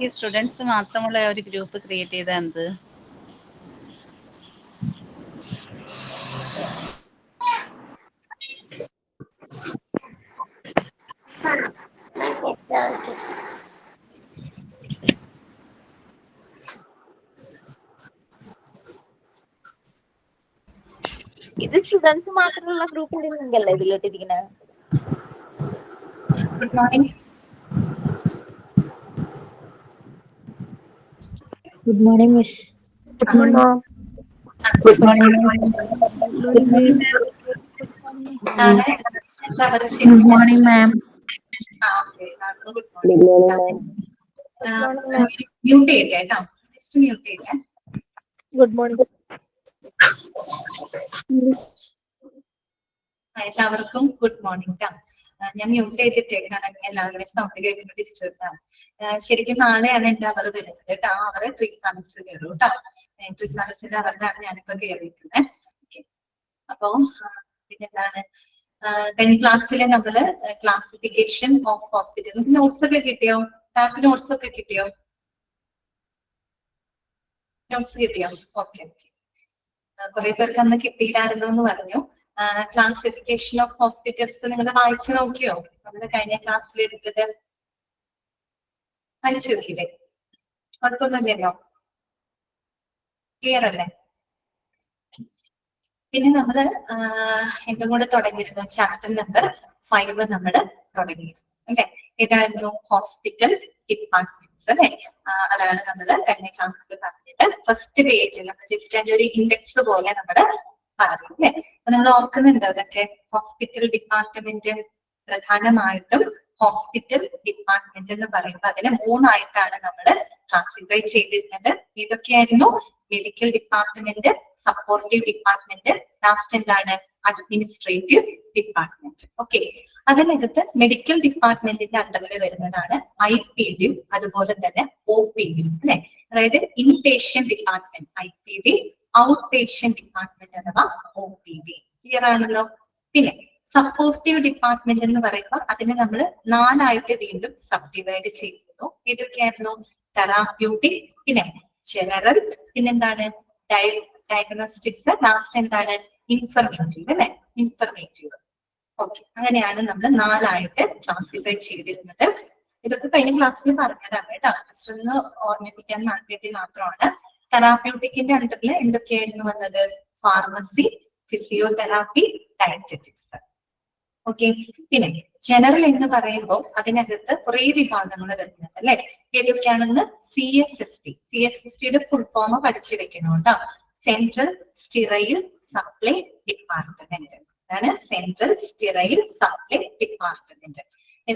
ഈ സ്റ്റുഡൻസ് മാത്രമുള്ള ഒരു ഗ്രൂപ്പ് ക്രിയേറ്റ് ചെയ്താൽ എന്ത്? ഇത് സ്റ്റുഡൻസ് മാത്രമുള്ള ഗ്രൂപ്പിന്റെ ലിങ്ക് അല്ലേ ഇതിലിട്ടിരിക്കുന്നത്? Good morning. Good morning, Miss. Good morning. Good morning. Good morning. Good morning, ma'am. Good morning. Mute ചെയ്യട്ടെ. Just mute ചെയ്യട്ടെ. Good morning. എല്ലാവർക്കും ഗുഡ് മോർണിംഗ് ട്ടാ. ഞാൻ മ്യൂട്ട് ചെയ്തിട്ടേക്കാണ്, എല്ലാവരുടെയും സൗണ്ട് കേൾക്കുന്ന ഡിസ്റ്റർബ് ആണ്. ശരിക്കും നാളെയാണ് എന്റെ അവർ വരുന്നത് കേട്ടോ. അവർ ട്രിസാമിസ് കയറും കേട്ടോ. ട്രിസാമിസിന്റെ അവരിലാണ് ഞാനിപ്പോ കയറിയിരിക്കുന്നത്. ഓക്കെ, അപ്പോ പിന്നെന്താണ്, കഴിഞ്ഞ ക്ലാസ്സിലെ നമ്മള് ക്ലാസിഫിക്കേഷൻ ഓഫ് ഹോസ്പിറ്റൽ നോട്ട്സ് ഒക്കെ കിട്ടിയോ? ടാപ്പ് നോട്ട്സ് ഒക്കെ കിട്ടിയോ? നോട്ട്സ് കിട്ടിയോ? Okay okay. കുറെ പേർക്ക് അന്ന് കിട്ടിയില്ലായിരുന്നു എന്ന് പറഞ്ഞു. ക്ലാസിഫിക്കേഷൻ ഓഫ് ഹോസ്പിറ്റൽസ് നിങ്ങൾ വായിച്ചു നോക്കിയോ? നമ്മൾ കഴിഞ്ഞ ക്ലാസ്സിൽ എടുത്തത് വായിച്ചു നോക്കിയില്ലേ? കുഴപ്പമൊന്നുമില്ലല്ലോ, ക്ലിയർ അല്ലേ? പിന്നെ നമ്മള് എന്തും കൂടെ തുടങ്ങിയിരുന്നു, ചാപ്റ്റർ നമ്പർ 5 നമ്മള് തുടങ്ങിയിരുന്നു അല്ലെ? ഇതായിരുന്നു ഹോസ്പിറ്റൽ ഡിപ്പാർട്ട്മെന്റ്സ് അല്ലെ? അതാണ് നമ്മള് കഴിഞ്ഞ ക്ലാസ്സിൽ പറഞ്ഞത്. ഫസ്റ്റ് പേജ് നമ്മൾ ജസ്റ്റ് അതിന്റെ ഒരു ഇൻഡെക്സ് പോലെ നമ്മള് പറഞ്ഞു അല്ലെ? അപ്പൊ നമ്മൾ ഓർക്കുന്നുണ്ടോ അതൊക്കെ? ഹോസ്പിറ്റൽ ഡിപ്പാർട്ട്മെന്റ് പ്രധാനമായിട്ടും ഹോസ്പിറ്റൽ ഡിപ്പാർട്ട്മെന്റ് എന്ന് പറയുമ്പോൾ അതിനെ 3 ആയിട്ടാണ് നമ്മൾ ക്ലാസിഫൈ ചെയ്തിരുന്നത്. ഏതൊക്കെയായിരുന്നു? Medical department, supportive department, last എന്താണ്? Administrative department. ഓക്കെ, അതിനകത്ത് മെഡിക്കൽ ഡിപ്പാർട്ട്മെന്റിന്റെ അണ്ടറിൽ വരുന്നതാണ് IPD, അതുപോലെ തന്നെ OPD അല്ലെ? അതായത് inpatient department IPD, out patient department അഥവാ OPD. ക്ലിയർ ആണല്ലോ? പിന്നെ സപ്പോർട്ടീവ് ഡിപ്പാർട്ട്മെന്റ് എന്ന് പറയുമ്പോൾ അതിനെ നമ്മൾ 4 ആയിട്ട് വീണ്ടും സബ് ഡിവൈഡ് ചെയ്തിരുന്നു. ഏതൊക്കെയായിരുന്നു? തെറാപ്യൂട്ടിക്, പിന്നെ ജനറൽ, പിന്നെന്താണ്? ഡയഗ്നോസ്റ്റിക്സ്, ലാസ്റ്റ് എന്താണ്? ഇൻഫർമേറ്റീവ് അല്ലെ? ഇൻഫർമേറ്റീവ്. ഓക്കെ, അങ്ങനെയാണ് നമ്മൾ 4 ആയിട്ട് ക്ലാസിഫൈ ചെയ്തിരുന്നത്. ഇതൊക്കെ കഴിഞ്ഞ ക്ലാസ്സിൽ പറഞ്ഞതാണ് കേട്ടോ. ജസ്റ്റ് ഒന്ന് ഓർമ്മിപ്പിക്കാൻ വേണ്ടി മാത്രമാണ്. തെറാപ്യൂട്ടിക്കിന്റെ അണ്ടറിൽ എന്തൊക്കെയായിരുന്നു വന്നത്? Pharmacy, physiotherapy, dietetics. ഓക്കെ, പിന്നെ ജനറൽ എന്ന് പറയുമ്പോൾ അതിനകത്ത് കുറെ വിഭാഗങ്ങൾ വരുന്നത് അല്ലെ? ഏതൊക്കെയാണെന്ന്? CSST ഫുൾ ഫോം പഠിച്ചു വെക്കണം കേട്ടോ. Central sterile supply department. അതാണ് സെൻട്രൽ സ്റ്റെറൈൽ സപ്ലൈ ഡിപ്പാർട്ട്മെന്റ്.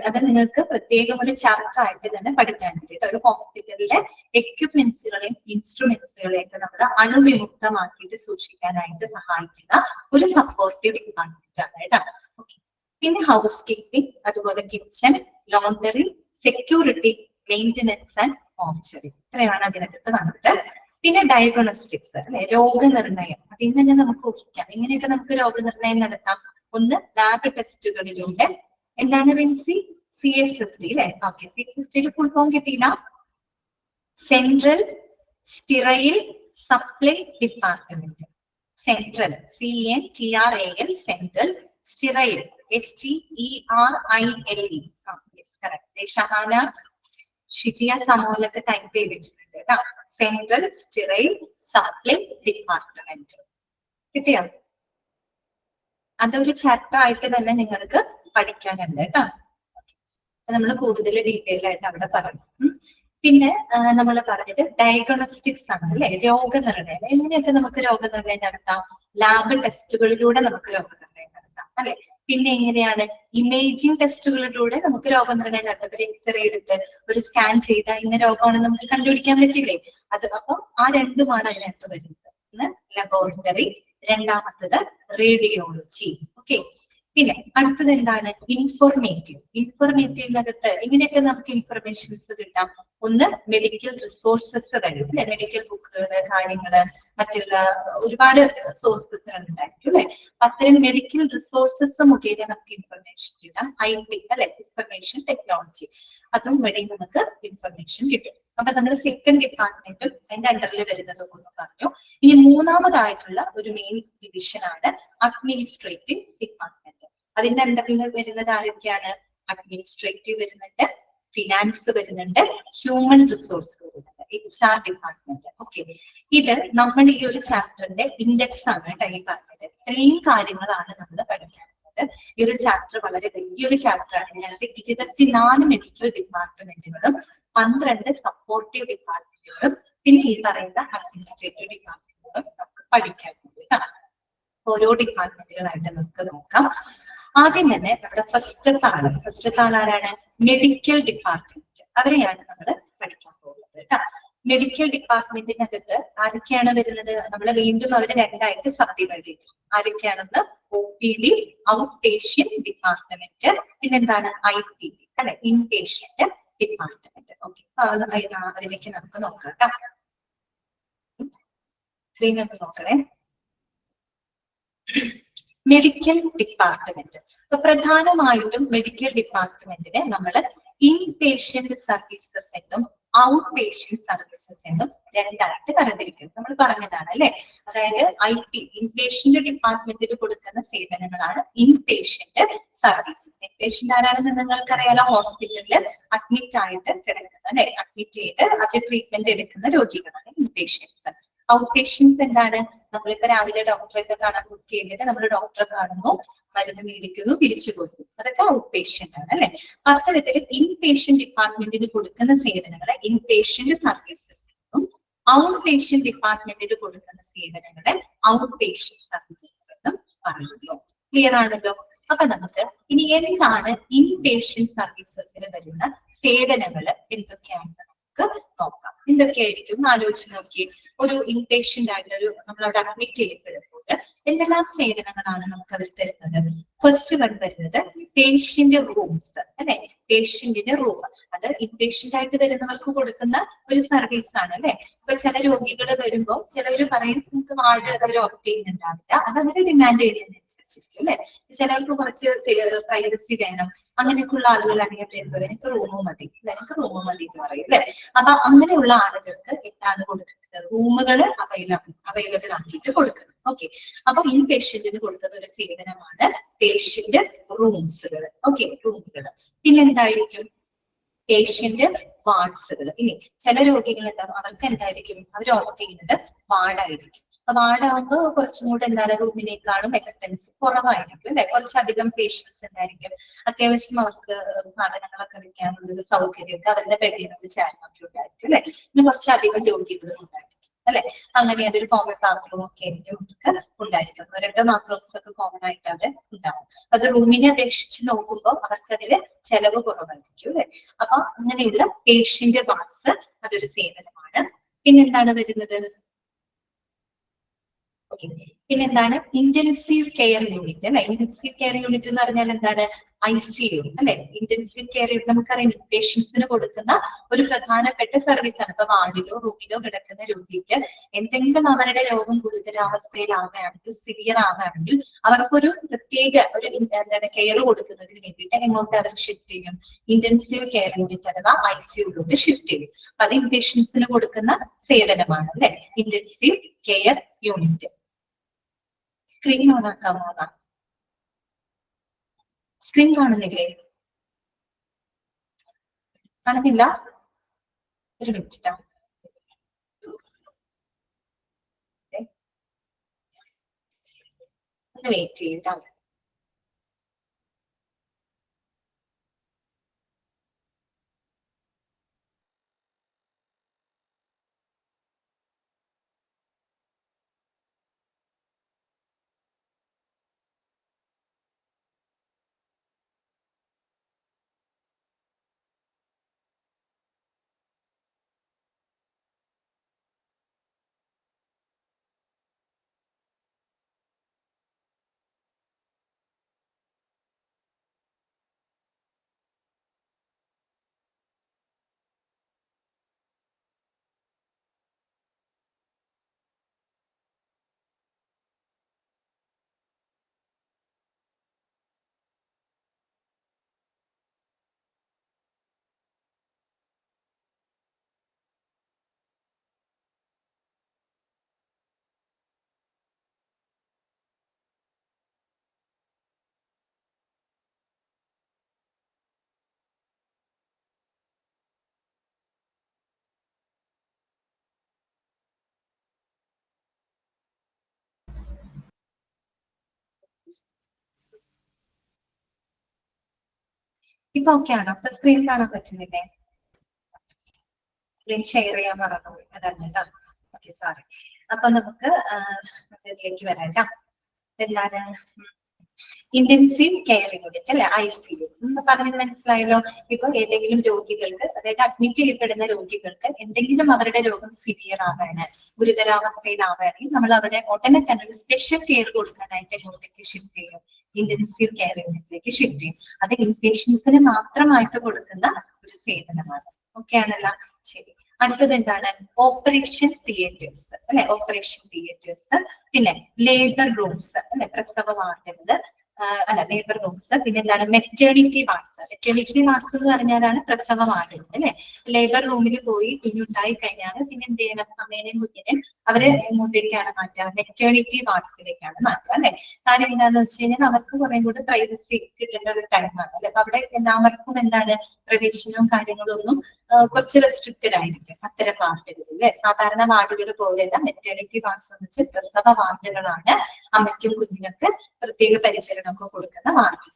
അത് നിങ്ങൾക്ക് പ്രത്യേകം ഒരു ചാപ്റ്റർ ആയിട്ട് തന്നെ പഠിക്കാൻ വേണ്ടിയിട്ട്, ഒരു ഹോസ്പിറ്റലിലെ എക്യുപ്മെന്റ്സുകളെയും ഇൻസ്ട്രുമെന്റ്സുകളെയും ഒക്കെ നമ്മൾ അണുവിമുക്തമാക്കിയിട്ട് സൂക്ഷിക്കാനായിട്ട് സഹായിക്കുന്ന ഒരു സപ്പോർട്ടീവ് ഡിപ്പാർട്ട്മെന്റ് ആണ് കേട്ടോ. ഓക്കെ, പിന്നെ ഹൗസ് കീപ്പിംഗ്, അതുപോലെ kitchen, laundry, security, maintenance and mortuary. ഇത്രയാണ് അതിനകത്ത് വന്നത്. പിന്നെ ഡയഗ്നോസ്റ്റിക്സ് അല്ലെ? രോഗനിർണയം. അതിൽ തന്നെ നമുക്ക് ഊഹിക്കാം എങ്ങനെയൊക്കെ നമുക്ക് രോഗനിർണയം നടത്താം. ഒന്ന്, ലാബ് ടെസ്റ്റുകളിലൂടെ. എന്താണ് റിൻസി? CSST അല്ലെ? ഓക്കെ, CSST ഫുൾ ഫോം കിട്ടിയില്ല. Central sterile supply department. Central CNTRAL, central sterile STERILE. Correct. Shahana, Shijiya, സമൂലൊക്കെ ടൈപ്പ് ചെയ്തിട്ടുണ്ട് കേട്ടോ. സെൻട്രൽ സ്റ്റെറൈൽ സപ്ലൈ ഡിപ്പാർട്ട്മെന്റ് കിട്ടിയോ? അതൊരു ചാപ്റ്റർ ആയിട്ട് തന്നെ നിങ്ങൾക്ക് പഠിക്കാനുണ്ട് കേട്ടോ. നമ്മൾ കൂടുതൽ ഡീറ്റെയിൽ ആയിട്ട് അവിടെ പറഞ്ഞു. പിന്നെ നമ്മൾ പറഞ്ഞത് ഡയഗ്നോസ്റ്റിക്സ് ആണ് അല്ലെ? രോഗനിർണയം. എങ്ങനെയൊക്കെ നമുക്ക് രോഗനിർണയം നടത്താം? ലാബ് ടെസ്റ്റുകളിലൂടെ നമുക്ക് രോഗനിർണയം നടത്താം അല്ലെ? പിന്നെ എങ്ങനെയാണ്? ഇമേജിംഗ് ടെസ്റ്റുകളിലൂടെ നമുക്ക് രോഗനിർണയം നടത്താം. ഒരു എക്സ്റേ എടുത്ത് ഒരു സ്കാൻ ചെയ്താൽ ഇന്ന രോഗമാണെന്ന് നമുക്ക് കണ്ടുപിടിക്കാൻ പറ്റില്ലേ? അത് അപ്പൊ ആ രണ്ടുമാണ് അതിനകത്ത് വരുന്നത്. ഒന്ന് ലബോറട്ടറി, രണ്ടാമത്തത് റേഡിയോളജി. ഓക്കെ, പിന്നെ അടുത്തത് എന്താണ്? ഇൻഫോർമേറ്റീവിനകത്ത് ഇങ്ങനെയൊക്കെ നമുക്ക് ഇൻഫർമേഷൻസ് കിട്ടാം. ഒന്ന് മെഡിക്കൽ റിസോഴ്സസ് കഴിയും അല്ലെ, മെഡിക്കൽ ബുക്കുകള്, കാര്യങ്ങള്, മറ്റുള്ള ഒരുപാട് സോഴ്സസ് ഉണ്ടായിരിക്കും അല്ലെ. അത്തരം മെഡിക്കൽ റിസോഴ്സസ് മുഖേന നമുക്ക് ഇൻഫർമേഷൻ കിട്ടാം. IT അല്ലെ, ഇൻഫർമേഷൻ ടെക്നോളജി, അതും വഴി നമുക്ക് ഇൻഫർമേഷൻ കിട്ടും. അപ്പൊ നമ്മുടെ സെക്കൻഡ് ഡിപ്പാർട്ട്മെന്റും അതിന്റെ അണ്ടറിൽ വരുന്നതും ഒന്ന് പറഞ്ഞു. ഇനി മൂന്നാമതായിട്ടുള്ള ഒരു മെയിൻ ഡിവിഷൻ ആണ് അഡ്മിനിസ്ട്രേറ്റീവ് ഡിപ്പാർട്ട്മെന്റ്. അതിന്റെ അണ്ടറിൽ വരുന്നത് ആരൊക്കെയാണ്? അഡ്മിനിസ്ട്രേറ്റീവ് വരുന്നുണ്ട്, ഫിനാൻസ് വരുന്നുണ്ട്, ഹ്യൂമൻ റിസോഴ്സ് വരുന്നുണ്ട്, HR ഡിപ്പാർട്ട്മെന്റ്. ഓക്കെ, ഇത് നമ്മൾ ഈ ഒരു ചാപ്റ്ററിന്റെ ഇൻഡെക്സ് ആണ് കേട്ടോ ഈ പറഞ്ഞത്. ഇത്രയും കാര്യങ്ങളാണ് നമ്മൾ പഠിക്കാൻ. ഈ ഒരു ചാപ്റ്റർ വളരെ വലിയൊരു ചാപ്റ്റർ ആണ്. ഞങ്ങൾക്ക് 24 മെഡിക്കൽ ഡിപ്പാർട്ട്മെന്റുകളും 12 സപ്പോർട്ടീവ് ഡിപ്പാർട്ട്മെന്റുകളും പിന്നെ ഈ പറയുന്ന അഡ്മിനിസ്ട്രേറ്റീവ് ഡിപ്പാർട്ട്മെന്റുകളും നമുക്ക് പഠിക്കാൻ പറ്റും. ഓരോ ഡിപ്പാർട്ട്മെന്റുകളായിട്ട് നമുക്ക് നോക്കാം. ആദ്യം തന്നെ നമ്മുടെ ഫസ്റ്റത്തെ ആൾ ആരാണ്? Medical department. അവരെയാണ് നമ്മൾ പഠിക്കാൻ പോകുന്നത് കേട്ടോ. മെഡിക്കൽ ഡിപ്പാർട്ട്മെന്റിനകത്ത് ആരൊക്കെയാണ് വരുന്നത്? നമ്മൾ വീണ്ടും അവരെ രണ്ടായിട്ട് സബ് ഡിവൈഡ് ചെയ്തു. ആരൊക്കെയാണെന്ന്? OPD, ഔട്ട് പേഷ്യന്റ് ഡിപ്പാർട്ട്മെന്റ്, പിന്നെന്താണ്? IPD അല്ലെ, ഇൻ പേഷ്യന്റ് ഡിപ്പാർട്ട്മെന്റ്. ഓക്കെ, അതിലേക്ക് നമുക്ക് നോക്കാം കേട്ടോ. സ്ക്രീൻ ഒന്ന് നോക്കണേ. Medical department. അപ്പൊ പ്രധാനമായിട്ടും മെഡിക്കൽ ഡിപ്പാർട്ട്മെന്റിനെ നമ്മൾ ഇൻ പേഷ്യന്റ് സർവീസസ് എന്നും ഔട്ട് പേഷ്യന്റ് സർവീസസ് എന്നും രണ്ടായിട്ട് തരംതിരിക്കും. നമ്മൾ പറഞ്ഞതാണ് അല്ലെ. അതായത് IP, ഇൻപേഷ്യന്റ് ഡിപ്പാർട്ട്മെന്റിന് കൊടുക്കുന്ന സേവനങ്ങളാണ് in patient services. In patient ആരാണെന്ന് നിങ്ങൾക്കറിയാലോ, ഹോസ്പിറ്റലിൽ അഡ്മിറ്റ് ആയിട്ട് കിടക്കുന്ന അല്ലെ, അഡ്മിറ്റ് ചെയ്ത് അവർ ട്രീറ്റ്മെന്റ് എടുക്കുന്ന രോഗികളാണ് ഇൻ പേഷ്യൻസ്. ഔട്ട് പേഷ്യൻസ് എന്താണ്? നമ്മളിപ്പോ രാവിലെ ഡോക്ടറെ കാണാൻ ബുക്ക് ചെയ്തിട്ട് നമ്മൾ ഡോക്ടറെ കാണുന്നു, മരുന്ന് മേടിക്കുന്നു, തിരിച്ചു പോകുന്നു, അതൊക്കെ ഔട്ട് പേഷ്യന്റ് ആണ് അല്ലെ. അത്തരത്തിൽ ഇൻ പേഷ്യന്റ് ഡിപ്പാർട്ട്മെന്റിന് കൊടുക്കുന്ന സേവനങ്ങളെ ഇൻ പേഷ്യന്റ് സർവീസസ് എന്നും ഔട്ട് പേഷ്യന്റ് ഡിപ്പാർട്ട്മെന്റിന് കൊടുക്കുന്ന സേവനങ്ങളെ ഔട്ട് പേഷ്യന്റ് സർവീസസ് എന്നും പറയുന്നു. ക്ലിയർ ആണല്ലോ. അപ്പൊ നമുക്ക് ഇനി എന്താണ് ഇൻ പേഷ്യന്റ് സർവീസസിന് വരുന്ന സേവനങ്ങൾ എന്തൊക്കെയാണെന്ന് നോക്കാം. എന്തൊക്കെയായിരിക്കും ആലോചിച്ച് നോക്കി. ഒരു ഇൻപേഷ്യന്റ് ആയിട്ട് നമ്മളവിടെ അഡ്മിറ്റ് ചെയ്യപ്പെടുമ്പോൾ എന്തെല്ലാം സേവനങ്ങളാണ് നമുക്ക് അവർ തരുന്നത്? ഫസ്റ്റ് വൺ വരുന്നത് പേഷ്യന്റ് റൂംസ് അല്ലെ. പേഷ്യന്റിന്റെ റൂം, അത് ഇൻപേഷ്യന്റ് ആയിട്ട് വരുന്നവർക്ക് കൊടുക്കുന്ന ഒരു സർവീസ് ആണ് അല്ലെ. ഇപ്പൊ ചില രോഗികൾ വരുമ്പോൾ ചിലവർ പറയും നമുക്ക് വാർഡ് അവർ ഓപ്റ്റ് ചെയ്യുന്നുണ്ടാവില്ല, അത് അവർ ഡിമാൻഡ് ചെയ്യുന്നതിനനുസരിച്ചിരിക്കും അല്ലെ. ചിലർക്ക് കുറച്ച് പ്രൈവസി വേണം, അങ്ങനെയൊക്കെയുള്ള ആളുകളാണെങ്കിൽ എനിക്ക് റൂമ് മതി, എനിക്ക് റൂമ് മതി എന്ന് പറയും അല്ലെ. അപ്പൊ അങ്ങനെയുള്ള ആളുകൾക്ക് എന്താണ് കൊടുക്കുന്നത്? റൂമുകൾ അവൈലബിൾ ആക്കിയിട്ട് കൊടുക്കണം. ഓക്കെ, അപ്പൊ ഇൻ പേഷ്യന്റിന് കൊടുക്കുന്ന ഒരു സേവനമാണ് പേഷ്യന്റ് റൂംസുകൾ. ഓക്കെ, റൂമുകൾ. പിന്നെന്തായിരിക്കും? പേഷ്യന്റ് വാർഡ്സുകൾ. ഇനി ചില രോഗികളുണ്ടാവും, അവർക്ക് എന്തായിരിക്കും? അവർ ഓപ്റ്റ് ചെയ്യുന്നത് വാർഡായിരിക്കും. അപ്പൊ വാർഡാകുമ്പോൾ കുറച്ചും കൂടെ എന്താണ് റൂമിനേക്കാളും എക്സ്പെൻസ് കുറവായിരിക്കും അല്ലെ. കുറച്ചധികം പേഷ്യൻസ് ഉണ്ടായിരിക്കും, അത്യാവശ്യം അവർക്ക് സാധനങ്ങളൊക്കെ വെക്കാനുള്ള ഒരു സൗകര്യമൊക്കെ അവരുടെ ബെഡിനോട് ചേർന്നൊക്കെ ഉണ്ടായിരിക്കും അല്ലെ. പിന്നെ കുറച്ചധികം രോഗികളും ഉണ്ടായിരിക്കും അല്ലെ. അങ്ങനെ ഒരു കോമൺ ബാത്റൂം ഒക്കെ ആയിരിക്കും അവർക്ക് ഉണ്ടായിരിക്കും. 2 ബാത്റൂംസ് ഒക്കെ കോമൺ ആയിട്ട് അവിടെ ഉണ്ടാവും. അത് റൂമിനെ അപേക്ഷിച്ച് നോക്കുമ്പോൾ അവർക്കതില് ചെലവ് കുറവായിരിക്കും അല്ലെ. അപ്പൊ അങ്ങനെയുള്ള പേഷ്യന്റ് വാർഡ്സ് അതൊരു സേവനമാണ്. പിന്നെന്താണ് വരുന്നത്? പിന്നെന്താണ്? ഇന്റൻസീവ് കെയർ യൂണിറ്റ് അല്ലെ. ഇന്റൻസീവ് കെയർ യൂണിറ്റ് എന്ന് പറഞ്ഞാൽ എന്താണ്? ICU അല്ലെ. ഇന്റൻസീവ് കെയർ യൂണിറ്റ് നമുക്കറിയാം പേഷ്യൻസിന് കൊടുക്കുന്ന ഒരു പ്രധാനപ്പെട്ട സർവീസ് ആണ്. ഇപ്പൊ വാർഡിലോ റൂമിലോ കിടക്കുന്ന രോഗിക്ക് എന്തെങ്കിലും അവരുടെ രോഗം ഗുരുതരാവസ്ഥയിലാവുകയാണെങ്കിൽ, സിവിയർ ആവുകയാണെങ്കിൽ അവർക്കൊരു പ്രത്യേക ഒരു എന്താണ് കെയർ കൊടുക്കുന്നതിന് വേണ്ടിയിട്ട് എങ്ങോട്ട് അവർ ഷിഫ്റ്റ് ചെയ്യും? ഇന്റൻസീവ് കെയർ യൂണിറ്റ് അഥവാ ICUയിലോട്ട് ഷിഫ്റ്റ് ചെയ്യും. അപ്പൊ അത് പേഷ്യൻസിന് കൊടുക്കുന്ന സേവനമാണ് അല്ലെ, intensive care unit. Screen on ആക്കാമോ? സ്ക്രീൻ കാണുന്നില്ലേ? കാണുന്നില്ല? ഒരു മിനിറ്റ്. ഒന്ന് വെയിറ്റ് ചെയ്തിട്ടാണ്. ഇപ്പൊ ഓക്കെ ആണോ? അപ്പൊ സ്ക്രീൻ കാണാൻ പറ്റുന്നില്ലേ? സ്ക്രീൻ ഷെയർ ചെയ്യാൻ മറന്നുപോയി, അതാണ് കേട്ടോ. Okay, sorry. അപ്പൊ നമുക്ക് ഇതിലേക്ക് വരാം കേട്ടോ. എന്താണ് ഇന്റൻസീവ് കെയർ യൂണിറ്റ് അല്ലെ, ICU എന്ന് പറഞ്ഞത് മനസ്സിലായല്ലോ. ഇപ്പൊ ഏതെങ്കിലും രോഗികൾക്ക്, അതായത് അഡ്മിറ്റ് ചെയ്യപ്പെടുന്ന രോഗികൾക്ക് എന്തെങ്കിലും അവരുടെ രോഗം സിവിയർ ആവാണ്, ഗുരുതരാവസ്ഥയിലാവുകയാണെങ്കിൽ നമ്മൾ അവരെ ഉടനെ തന്നെ ഒരു സ്പെഷ്യൽ കെയർ കൊടുക്കാനായിട്ട് എങ്ങോട്ടേക്ക് ഷിഫ്റ്റ് ചെയ്യും? ഇന്റൻസീവ് കെയർ യൂണിറ്റിലേക്ക് ഷിഫ്റ്റ് ചെയ്യും. അത് ഇൻപേഷ്യൻസിന് മാത്രമായിട്ട് കൊടുക്കുന്ന ഒരു സേവനമാണ്. ഓക്കെ ആണല്ലോ? ശരി. അടുത്തത് എന്താണ്? ഓപ്പറേഷൻ തിയേറ്റേഴ്സ് അല്ലെ, ഓപ്പറേഷൻ തിയേറ്റേഴ്സ്. പിന്നെ ലേബർ റൂംസ് അല്ലെ, പ്രസവ വാർഡുകള്, അല്ല ലേബർ റൂംസ്. പിന്നെ എന്താണ്? Maternity wards. മെറ്റേണിറ്റി വാർഡ്സ് എന്ന് പറഞ്ഞാലാണ് പ്രസവ വാർഡുകൾ അല്ലെ. ലേബർ റൂമിൽ പോയി കുഞ്ഞുണ്ടായി കഴിഞ്ഞാൽ പിന്നെ എന്ത് ചെയ്യണം? അമ്മേനെയും കുഞ്ഞിനെയും അവര് എങ്ങോട്ടേക്കാണ് മാറ്റുക? മെറ്റേണിറ്റി വാർഡ്സിലേക്കാണ് മാറ്റുക അല്ലെ. കാര്യം എന്താന്ന് വെച്ച് കഴിഞ്ഞാൽ അവർക്ക് കുറെ കൂടി പ്രൈവസി കിട്ടേണ്ട ഒരു ടൈമാണ് അല്ലെ. അപ്പൊ അവിടെ എല്ലാവർക്കും എന്താണ് പ്രവേശനവും കാര്യങ്ങളും ഒന്നും കുറച്ച് റെസ്ട്രിക്റ്റഡ് ആയിരിക്കും അത്തരം വാർഡുകളിൽ അല്ലെ. സാധാരണ വാർഡുകൾ പോലെയല്ല. മെറ്റേണിറ്റി വാർഡ്സ് എന്ന് വെച്ചാൽ പ്രസവ വാർഡുകളാണ്. അമ്മയ്ക്കും കുഞ്ഞിനൊക്കെ പ്രത്യേക പരിചരണമൊക്കെ കൊടുക്കുന്ന വാർഡ്.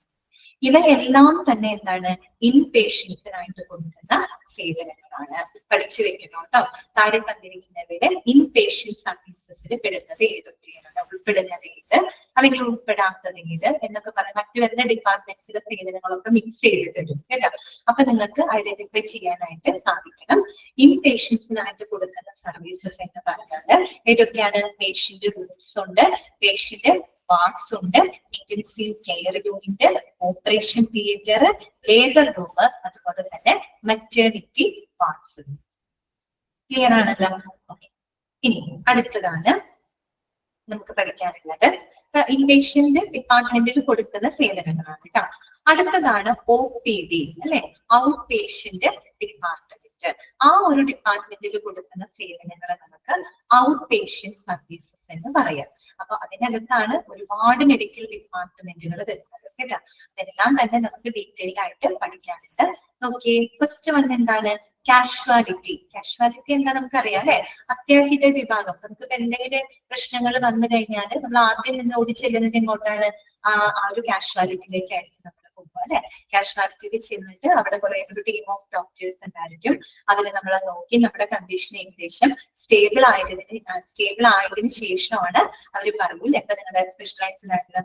ഇവയെല്ലാം തന്നെ എന്താണ്? ഇൻപേഷ്യൻസിനായിട്ട് കൊടുക്കുന്ന സേവനങ്ങളാണ്. പഠിച്ചു വെക്കണം കേട്ടോ. താഴെ തന്നിരിക്കുന്നവര് ഇൻപേഷ്യൻ സർവീസസിൽ പെടുന്നത് ഏതൊക്കെയാണ്? ഉൾപ്പെടുന്നത് ഏത്, അല്ലെങ്കിൽ ഉൾപ്പെടാത്തത് ഏത് എന്നൊക്കെ പറയാം. മറ്റു വരുന്ന ഡിപ്പാർട്ട്മെന്റ്സിലെ സേവനങ്ങളൊക്കെ മിക്സ് ചെയ്ത് തരും കേട്ടോ. അപ്പൊ നിങ്ങൾക്ക് ഐഡന്റിഫൈ ചെയ്യാനായിട്ട് സാധിക്കണം. ഇൻപേഷ്യൻസിനായിട്ട് കൊടുക്കുന്ന സർവീസസ് എന്ന് പറഞ്ഞാൽ ഏതൊക്കെയാണ്? പേഷ്യന്റ് റൂംസ് ഉണ്ട്, പേഷ്യന്റ് വാർഡ്സ് ഉണ്ട്, intensive care unit, operation theatre, labour room, അതുപോലെ തന്നെ മെറ്റേണിറ്റി വാർഡ്സ്. ക്ലിയർ ആണല്ലോ? ഓക്കെ. ഇനി അടുത്തതാണ് നമുക്ക് പഠിക്കാനുള്ളത് ഇൻപേഷ്യന്റ് ഡിപ്പാർട്ട്മെന്റിൽ കൊടുക്കുന്ന സേവനങ്ങളാണ് കേട്ടോ. അടുത്തതാണ് OPD അല്ലെ, ഔട്ട് പേഷ്യന്റ് ഡിപ്പാർട്ട്മെന്റ്. ആ ഒരു ഡിപ്പാർട്ട്മെന്റിൽ കൊടുക്കുന്ന സേവനങ്ങളെ നമുക്ക് ഔട്ട് പേഷ്യന്റ് സർവീസസ് എന്ന് പറയാം. അപ്പൊ അതിനകത്താണ് ഒരുപാട് മെഡിക്കൽ ഡിപ്പാർട്ട്മെന്റുകൾ വരുന്നത് കേട്ടോ. അതെല്ലാം തന്നെ നമുക്ക് ഡീറ്റെയിൽ ആയിട്ട് പഠിക്കാനുണ്ട്. ഓക്കെ, ഫസ്റ്റ് വൺ എന്താണ്? കാഷ്വാലിറ്റി. കാഷ്വാലിറ്റി എന്താ നമുക്കറിയാം അല്ലെ, അത്യാഹിത വിഭാഗം. നമുക്ക് എന്തെങ്കിലും പ്രശ്നങ്ങൾ വന്നു കഴിഞ്ഞാൽ നമ്മൾ ആദ്യം നിന്ന് ഓടിച്ചെല്ലുന്നത് എങ്ങോട്ടാണ്? ആ ഒരു കാഷ്വാലിറ്റിയിലേക്കായിരിക്കും നമ്മൾ പോകുക അല്ലെ. കാഷ്വാലിറ്റിയിൽ ചെന്നിട്ട് അവിടെ കുറെ ഒരു ടീം ഓഫ് ഡോക്ടേഴ്സ് ഉണ്ടായിരിക്കും. അതിൽ നമ്മളെ നോക്കി നമ്മുടെ കണ്ടീഷൻ ഏകദേശം സ്റ്റേബിൾ ആയതിനു ശേഷമാണ് അവർ പറയൂല. ഇപ്പൊ നിങ്ങളുടെ സ്പെഷ്യലൈസ്ഡ് ആയിട്ടുള്ള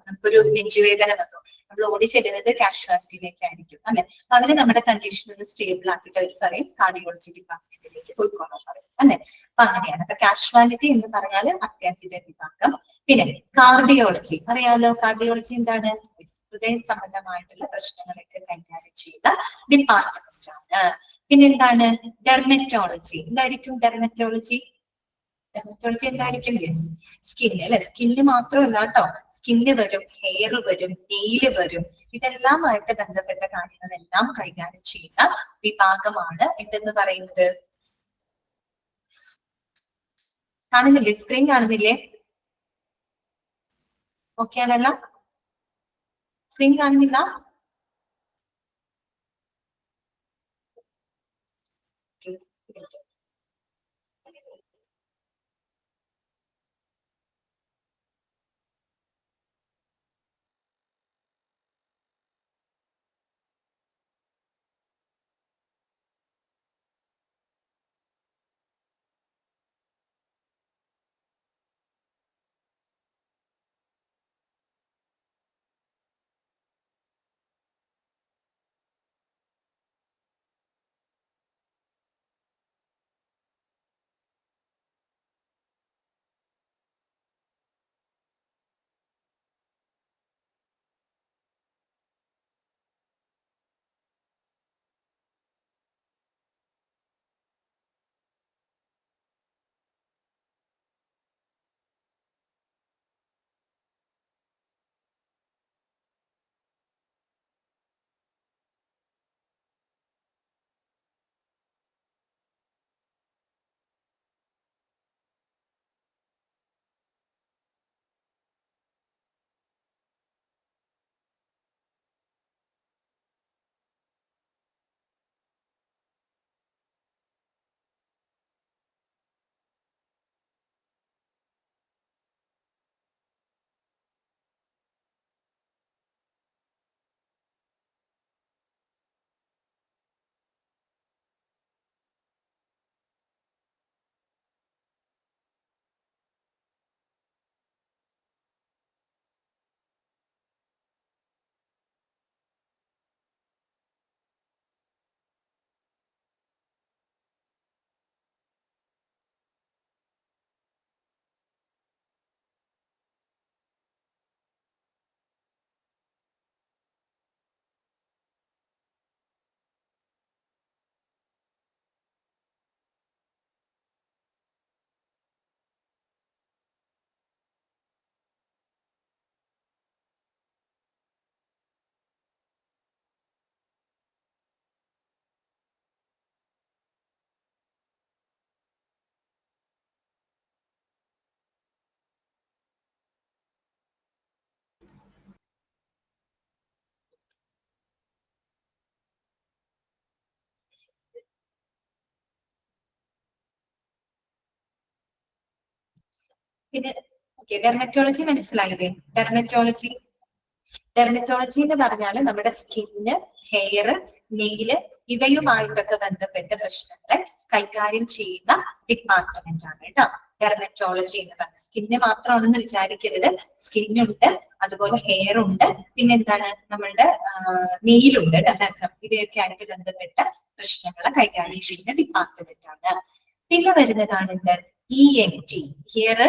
നമുക്കൊരു നെഞ്ചുവേദന വന്നു, നമ്മൾ ഓടി ചെല്ലുന്നത് കാഷ്വാലിറ്റിയിലേക്കായിരിക്കും അല്ലെ. അവര് നമ്മുടെ കണ്ടീഷൻ ഒന്ന് സ്റ്റേബിൾ ആക്കിയിട്ട് അവർ പറയും കാർഡിയോളജി ഡിപ്പാർട്ട്മെന്റിലേക്ക് പോയിക്കോളാൻ പറയും അല്ലെ. അപ്പൊ അങ്ങനെയാണ്. അപ്പൊ കാഷ്വാലിറ്റി എന്ന് പറഞ്ഞാൽ അത്യാഹിത വിഭാഗം. പിന്നെ കാർഡിയോളജി അറിയാലോ. കാർഡിയോളജി എന്താണ്? ഹൃദയ സംബന്ധമായിട്ടുള്ള പ്രശ്നങ്ങളൊക്കെ കൈകാര്യം ചെയ്ത ഡിപ്പാർട്ട്മെന്റ് ആണ്. പിന്നെന്താണ്? ഡെർമറ്റോളജി. എന്തായിരിക്കും ഡെർമറ്റോളജി? ഡെർമറ്റോളജി എന്തായിരിക്കും? സ്കിന്ന് അല്ലെ. സ്കിന്ന് മാത്രമല്ല കേട്ടോ, സ്കിന്ന് വരും, ഹെയർ വരും, നെയില് വരും. ഇതെല്ലാമായിട്ട് ബന്ധപ്പെട്ട കാര്യങ്ങളെല്ലാം കൈകാര്യം ചെയ്യുന്ന വിഭാഗമാണ് എന്തെന്ന് പറയുന്നത്. കാണുന്നില്ലേ? സ്ക്രീൻ കാണുന്നില്ലേ? ഓക്കെ ആണല്ലോ? സ്ക്രീൻ കാണുന്നില്ല? പിന്നെ ഓക്കെ, ഡെർമറ്റോളജി മനസ്സിലായില്ലേ? ഡെർമറ്റോളജി എന്ന് പറഞ്ഞാൽ നമ്മുടെ സ്കിന്ന്, ഹെയർ, നെയില് ഇവയുമായിട്ടൊക്കെ ബന്ധപ്പെട്ട പ്രശ്നങ്ങളെ കൈകാര്യം ചെയ്യുന്ന ഡിപ്പാർട്ട്മെന്റ് ആണ് കേട്ടോ ഡെർമറ്റോളജി എന്ന് പറഞ്ഞത്. സ്കിന്ന് മാത്രമാണെന്ന് വിചാരിക്കരുത്. സ്കിന്നുണ്ട്, അതുപോലെ ഹെയർ ഉണ്ട്, പിന്നെ എന്താണ് നമ്മളുടെ നെയിലുണ്ട്, നഖം, ഇവയൊക്കെ ആയിട്ട് ബന്ധപ്പെട്ട പ്രശ്നങ്ങളെ കൈകാര്യം ചെയ്യുന്ന ഡിപ്പാർട്ട്മെന്റ് ആണ്. പിന്നെ വരുന്നതാണ് എന്ത്? ENT, ear,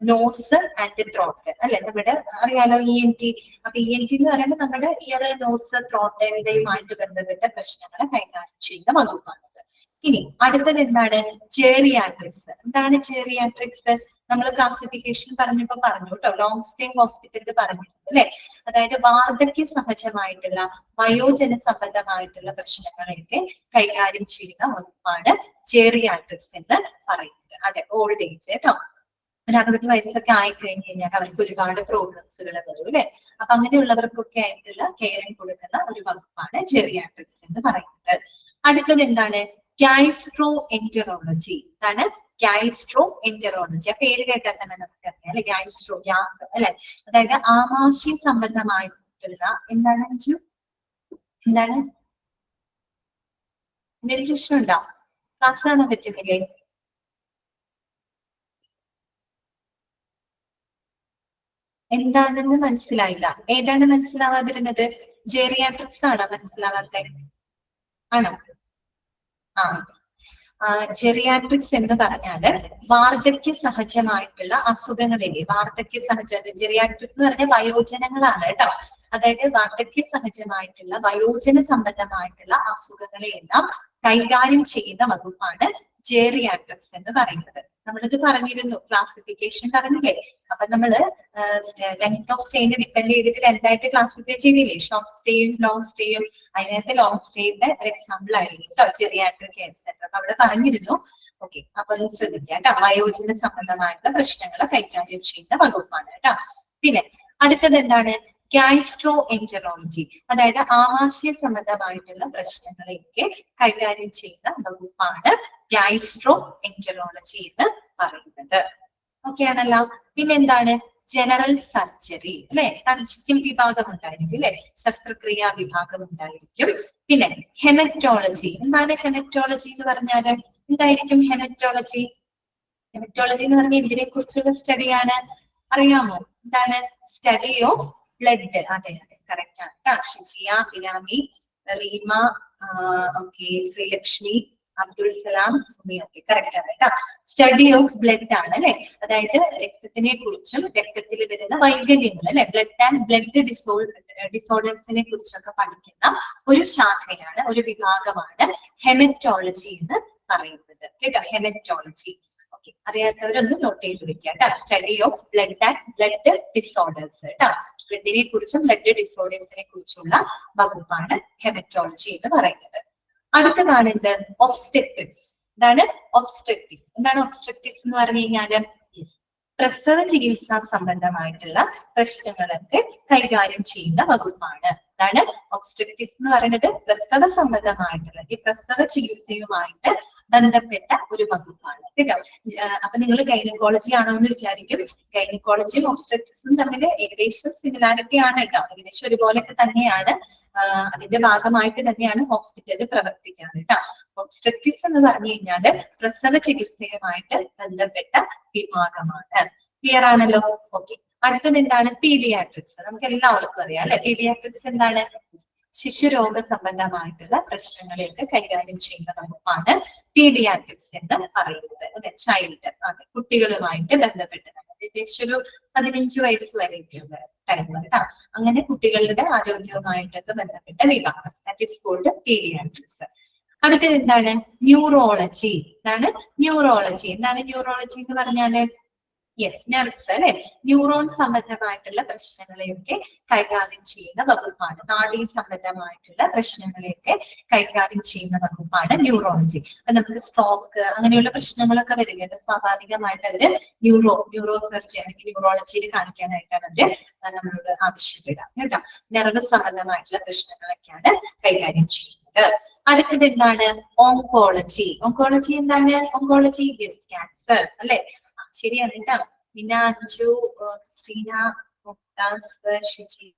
nose and throat അല്ലെ? നമ്മുടെ അറിയാലോ ENT. അപ്പൊ ENT എന്ന് പറയുമ്പോൾ നമ്മുടെ ഇയർ, നോസ്, ത്രോട്ട് ഇവയുമായിട്ട് ബന്ധപ്പെട്ട പ്രശ്നങ്ങളെ കൈകാര്യം ചെയ്യുന്ന വകുപ്പാണിത്. ഇനി അടുത്തത് എന്താണ്? ജെറിയാട്രിക്സ്. എന്താണ് ജെറിയാട്രിക്സ്? നമ്മൾ ക്ലാസിഫിക്കേഷൻ പറഞ്ഞു കേട്ടോ, ലോങ് സ്റ്റേ ഹോസ്പിറ്റലിൽ പറഞ്ഞിരുന്നു അല്ലെ? അതായത് വാർദ്ധക്യ സഹജമായിട്ടുള്ള വയോജന സംബന്ധമായിട്ടുള്ള പ്രശ്നങ്ങളെയൊക്കെ കൈകാര്യം ചെയ്യുന്ന വകുപ്പാണ് ജെറിയാട്രിക്സ് എന്ന് പറയുന്നത്. അതെ, ഓൾഡ് ഏജ് കേട്ടോ. ഒരു 60 വയസ്സൊക്കെ ആയിക്കഴിഞ്ഞ് കഴിഞ്ഞാൽ അവർക്ക് ഒരുപാട് പ്രോബ്ലംസുകൾ വരും അല്ലെ? അപ്പൊ അങ്ങനെയുള്ളവർക്കൊക്കെ ആയിട്ടുള്ള കെയറിങ് കൊടുക്കുന്ന ഒരു വകുപ്പാണ് ജെറിയാട്രിക്സ് എന്ന് പറയുന്നത്. അടുത്തത് എന്താണ്? ഗാസ്ട്രോ എന്ററോളജി. എന്താണ് ഗാസ്ട്രോ എന്ററോളജി? ആ പേര് കേട്ടാൽ തന്നെ നമുക്കറിയാം അല്ലെ? ഗാസ്ട്രോ, ഗ്യാസ് അല്ലെ? അതായത് ആമാശയ സംബന്ധമായിട്ടുള്ള എന്താണ് അഞ്ചു? എന്താണ്? എന്തെങ്കിലും പ്രശ്നമുണ്ടോ? ക്ലാസ് കാണാൻ പറ്റുന്നില്ലേ? എന്താണെന്ന് മനസ്സിലായില്ല. ഏതാണ് മനസ്സിലാവാതിരുന്നത്? ജെറിയാട്രിക്സ് ആണോ മനസ്സിലാവാത്ത? ആണോ? ജെറിയാട്രിക്സ് എന്ന് പറഞ്ഞാല് വാർദ്ധക്യ സഹജമായിട്ടുള്ള അസുഖങ്ങളിലെ വാർദ്ധക്യ സഹജ, ജെറിയാട്രിക് എന്ന് പറഞ്ഞാൽ വയോജനങ്ങളാണ് കേട്ടോ. അതായത് വാർദ്ധക്യ സഹജമായിട്ടുള്ള വയോജന സംബന്ധമായിട്ടുള്ള അസുഖങ്ങളെയെല്ലാം കൈകാര്യം ചെയ്യുന്ന വകുപ്പാണ് ജെറിയാട്രിക്സ് എന്ന് പറയുന്നത്. നമ്മളിത് പറഞ്ഞിരുന്നു, ക്ലാസിഫിക്കേഷൻ പറഞ്ഞില്ലേ? അപ്പൊ നമ്മള് ലെങ്ത് ഓഫ് സ്റ്റേനെ ഡിപ്പെൻഡ് ചെയ്തിട്ട് രണ്ടായിട്ട് ക്ലാസിഫൈ ചെയ്തില്ലേ? ഷോർട്ട് സ്റ്റേയും ലോങ് സ്റ്റേയും. അതിനകത്ത് ലോങ് സ്റ്റേയുടെ ഒരു എക്സാമ്പിൾ ആയിരിക്കും കേട്ടോ ജെറിയാട്രിക് കെയർ സെന്റർ. അപ്പൊ അവിടെ പറഞ്ഞിരുന്നു. ഓക്കെ, അപ്പൊ ഒന്ന് ശ്രദ്ധിക്കാം കേട്ടോ. വയോജന സംബന്ധമായിട്ടുള്ള പ്രശ്നങ്ങളെ കൈകാര്യം ചെയ്യുന്ന വകുപ്പാണ് കേട്ടോ. പിന്നെ അടുത്തത് എന്താണ്? ഗാസ്ട്രോ എന്ററോളജി. അതായത് ആമാശയ സംബന്ധമായിട്ടുള്ള പ്രശ്നങ്ങളെയൊക്കെ കൈകാര്യം ചെയ്യുന്ന വകുപ്പാണ് ഗാസ്ട്രോ എന്ററോളജി എന്ന് പറയുന്നത്. ഓക്കെ ആണല്ലോ. പിന്നെന്താണ്? ജനറൽ സർജറി അല്ലെ? സർജിക്കൽ വിഭാഗം ഉണ്ടായിരിക്കും അല്ലെ? ശസ്ത്രക്രിയാ വിഭാഗം ഉണ്ടായിരിക്കും. പിന്നെ ഹെമറ്റോളജി. എന്താണ് ഹെമറ്റോളജി എന്ന് പറഞ്ഞാല്? എന്തായിരിക്കും ഹെമറ്റോളജി? ഹെമറ്റോളജി എന്ന് പറഞ്ഞാൽ എന്തിനെ കുറിച്ചുള്ള സ്റ്റഡിയാണ്? അറിയാമോ? എന്താണ്? Study of blood. അതെ അതെ, കറക്റ്റ് ആണ്. ഷിജിയ, ഇനാമി, റീമ, ഓക്കെ, ശ്രീലക്ഷ്മി, അബ്ദുൾ സലാം, സുമി, ഒക്കെ കറക്റ്റ് ആണ് കേട്ടോ. സ്റ്റഡി ഓഫ് ബ്ലഡ് ആണ് അല്ലെ? അതായത് രക്തത്തിനെ കുറിച്ചും രക്തത്തിൽ വരുന്ന വൈകല്യങ്ങൾ അല്ലെ? ബ്ലഡ് ആൻഡ് ബ്ലഡ് ഡിസോർഡേഴ്സിനെ കുറിച്ചൊക്കെ പഠിക്കുന്ന ഒരു ശാഖയാണ്, ഒരു വിഭാഗമാണ് ഹെമറ്റോളജി എന്ന് പറയുന്നത് കേട്ടോ. ഹെമറ്റോളജി. ഓക്കെ, അറിയാത്തവരൊന്ന് നോട്ട് ചെയ്ത് വെക്കുക കേട്ടോ. Study of blood and blood disorders കേട്ടോ. ബ്ലഡിനെ കുറിച്ചും ബ്ലഡ് ഡിസോർഡേഴ്സിനെ കുറിച്ചുള്ള വകുപ്പാണ് ഹെമറ്റോളജി എന്ന് പറയുന്നത്. അടുത്തതാണ് എന്ത്? ഒബ്സ്റ്റെറ്റിക്സ്. എന്താണ് ഒബ്സ്റ്റെറ്റിക്സ്? എന്താണ് ഒബ്സ്റ്റെറ്റിക്സ് എന്ന് പറഞ്ഞു കഴിഞ്ഞാല്? പ്രസവ ചികിത്സാ സംബന്ധമായിട്ടുള്ള പ്രശ്നങ്ങളൊക്കെ കൈകാര്യം ചെയ്യുന്ന വകുപ്പാണ്. അതാണ് ഒബ്സ്റ്റെറ്റിക്സ് എന്ന് പറയുന്നത്. പ്രസവ സംബന്ധമായിട്ടുള്ള ഈ പ്രസവ ചികിത്സയുമായിട്ട് ബന്ധപ്പെട്ട ഒരു വകുപ്പാണ് കേട്ടോ. അപ്പൊ നിങ്ങൾ ഗൈനക്കോളജി ആണോ എന്ന് വിചാരിക്കും. ഗൈനക്കോളജിയും ഒബ്സ്റ്റെറ്റിക്സും തമ്മിൽ ഏകദേശം സിമിലാരിറ്റി ആണ് കേട്ടോ. ഏകദേശം ഒരുപോലൊക്കെ തന്നെയാണ്. അതിന്റെ ഭാഗമായിട്ട് തന്നെയാണ് ഹോസ്പിറ്റലിൽ പ്രവർത്തിക്കാൻ കേട്ടോ. ഒബ്സ്റ്റെറ്റിക്സ് എന്ന് പറഞ്ഞു കഴിഞ്ഞാല് പ്രസവ ചികിത്സയുമായിട്ട് ബന്ധപ്പെട്ട വിഭാഗമാണ്. ക്ലിയർ ആണല്ലോ? ഓക്കെ, അടുത്തത് എന്താണ്? പീഡിയാട്രിക്സ്. നമുക്ക് എല്ലാവർക്കും അറിയാം അല്ലെ? പീഡിയാട്രിക്സ് എന്താണ്? ശിശുരോഗ സംബന്ധമായിട്ടുള്ള പ്രശ്നങ്ങളെയൊക്കെ കൈകാര്യം ചെയ്യുന്ന വകുപ്പാണ് പീഡിയാട്രിക്സ് എന്ന് പറയുന്നത് അല്ലെ? ചൈൽഡ്, അതെ, കുട്ടികളുമായിട്ട് ബന്ധപ്പെട്ടതാണ്. ഏകദേശം ഒരു 15 വയസ്സ് വരെയൊക്കെയുള്ള ടൈം കേട്ടോ. അങ്ങനെ കുട്ടികളുടെ ആരോഗ്യവുമായിട്ടൊക്കെ ബന്ധപ്പെട്ട വിഭാഗം, ദാറ്റ് ഈസ് കോൾഡ് പീഡിയാട്രിക്സ്. അടുത്തത് എന്താണ്? ന്യൂറോളജി. എന്താണ് ന്യൂറോളജി? എന്താണ് ന്യൂറോളജി എന്ന് പറഞ്ഞാല്? യെസ്, നർസ് അല്ലെ? ന്യൂറോൺ സംബന്ധമായിട്ടുള്ള പ്രശ്നങ്ങളെയൊക്കെ കൈകാര്യം ചെയ്യുന്ന വകുപ്പാണ്. നാഡീ സംബന്ധമായിട്ടുള്ള പ്രശ്നങ്ങളെയൊക്കെ കൈകാര്യം ചെയ്യുന്ന വകുപ്പാണ് ന്യൂറോളജി. അപ്പൊ നമുക്ക് സ്ട്രോക്ക് അങ്ങനെയുള്ള പ്രശ്നങ്ങളൊക്കെ വരികയുണ്ട്. സ്വാഭാവികമായിട്ട് അവര് ന്യൂറോ സർജറി അല്ലെങ്കിൽ ന്യൂറോളജിയിൽ കാണിക്കാനായിട്ടാണ് അവര് നമ്മളോട് ആവശ്യപ്പെടുക കേട്ടോ. നെർവ് സംബന്ധമായിട്ടുള്ള പ്രശ്നങ്ങളൊക്കെയാണ് കൈകാര്യം ചെയ്യുന്നത്. അടുത്തത് എന്താണ്? ഓങ്കോളജി. ഓങ്കോളജി എന്താണ്? ഓങ്കോളജി യെസ്, ക്യാൻസർ അല്ലെ? ശരിയാണ് കേട്ടോ. പിന്നെ അഞ്ജു, ക്രിസ്റ്റീന, മുക്താസ്, ഷിജി.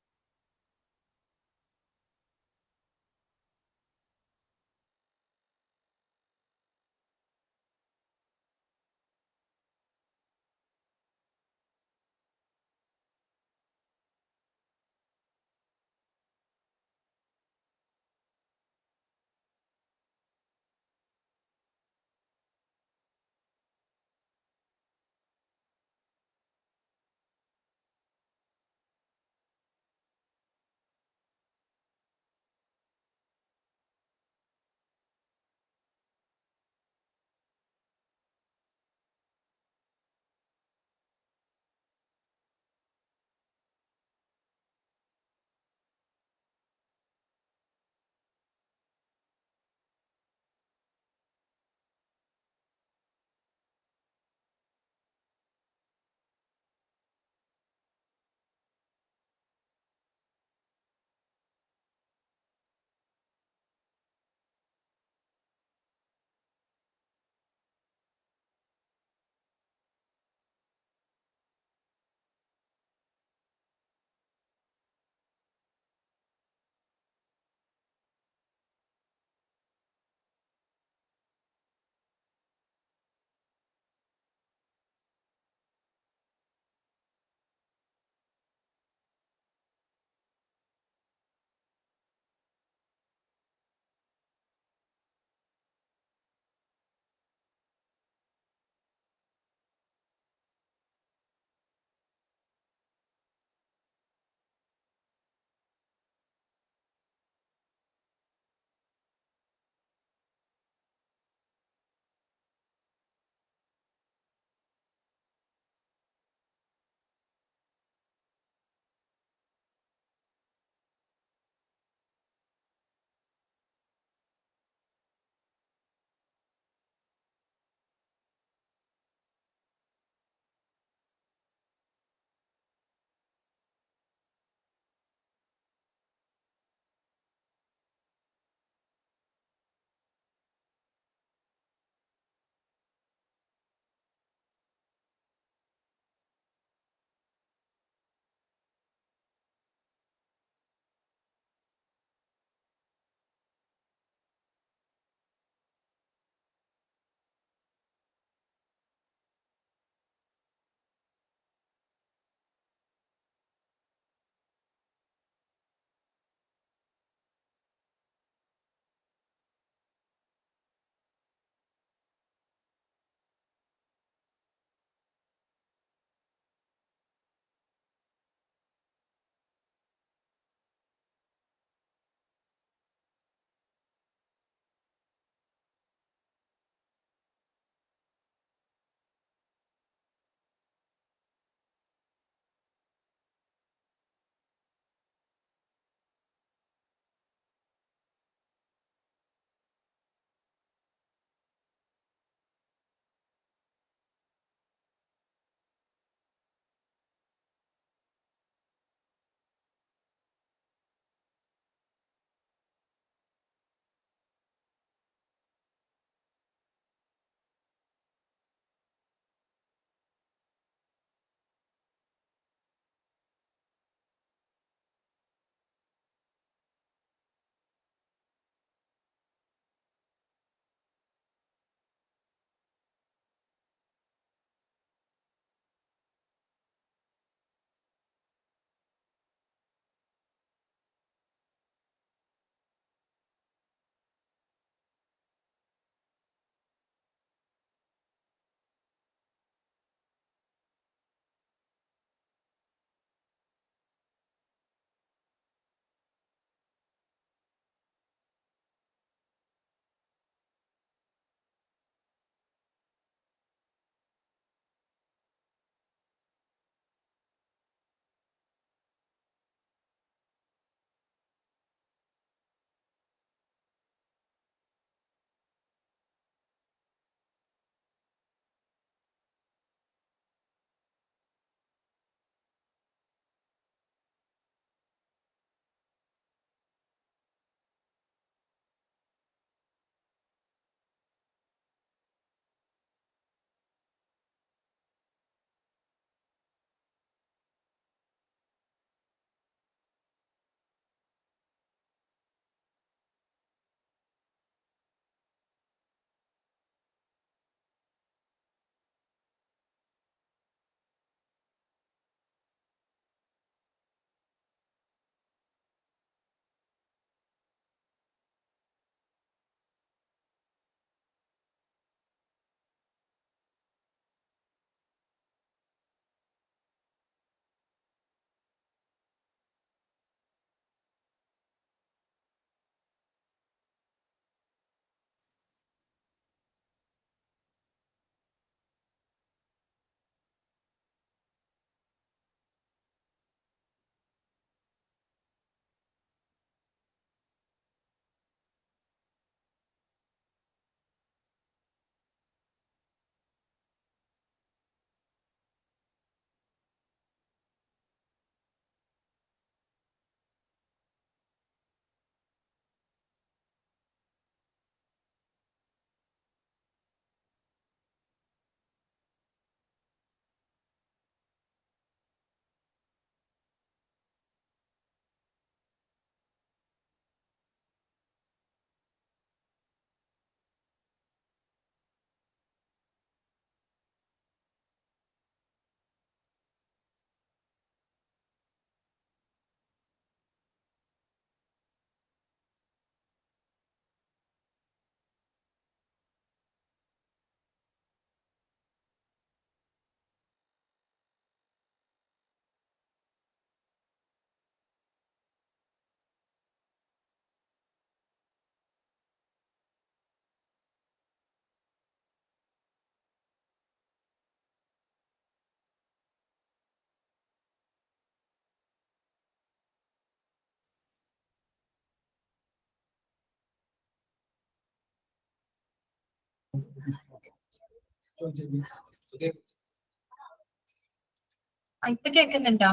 ഇപ്പൊ കേൾക്കുന്നുണ്ടോ?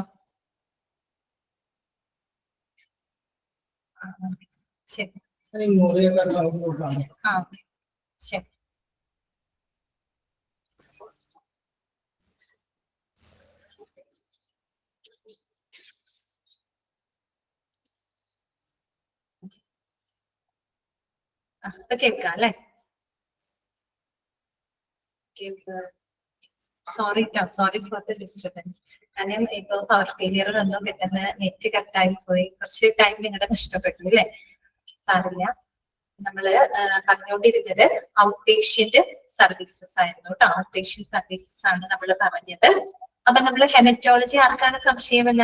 ശരി. ശരി. ഇപ്പൊ കേൾക്കാം അല്ലെ? Sorry for the disturbance. കാരണം ഇപ്പൊ പവർ ഫെയിലിയർ വന്നു, പെട്ടെന്ന് നെറ്റ് കട്ടായി പോയി, കുറച്ച് ടൈം നിങ്ങളുടെ നഷ്ടപ്പെട്ടു അല്ലെ? സാറില്ല. നമ്മള് പറഞ്ഞുകൊണ്ടിരുന്നത് ഔട്ട് പേഷ്യന്റ് സർവീസസ് ആയിരുന്നു കേട്ടോ. ഔട്ട് പേഷ്യന്റ് സർവീസസ് ആണ് നമ്മൾ പറഞ്ഞത്. അപ്പൊ നമ്മൾ ഹെമറ്റോളജി ആർക്കാണ് സംശയം എന്ന്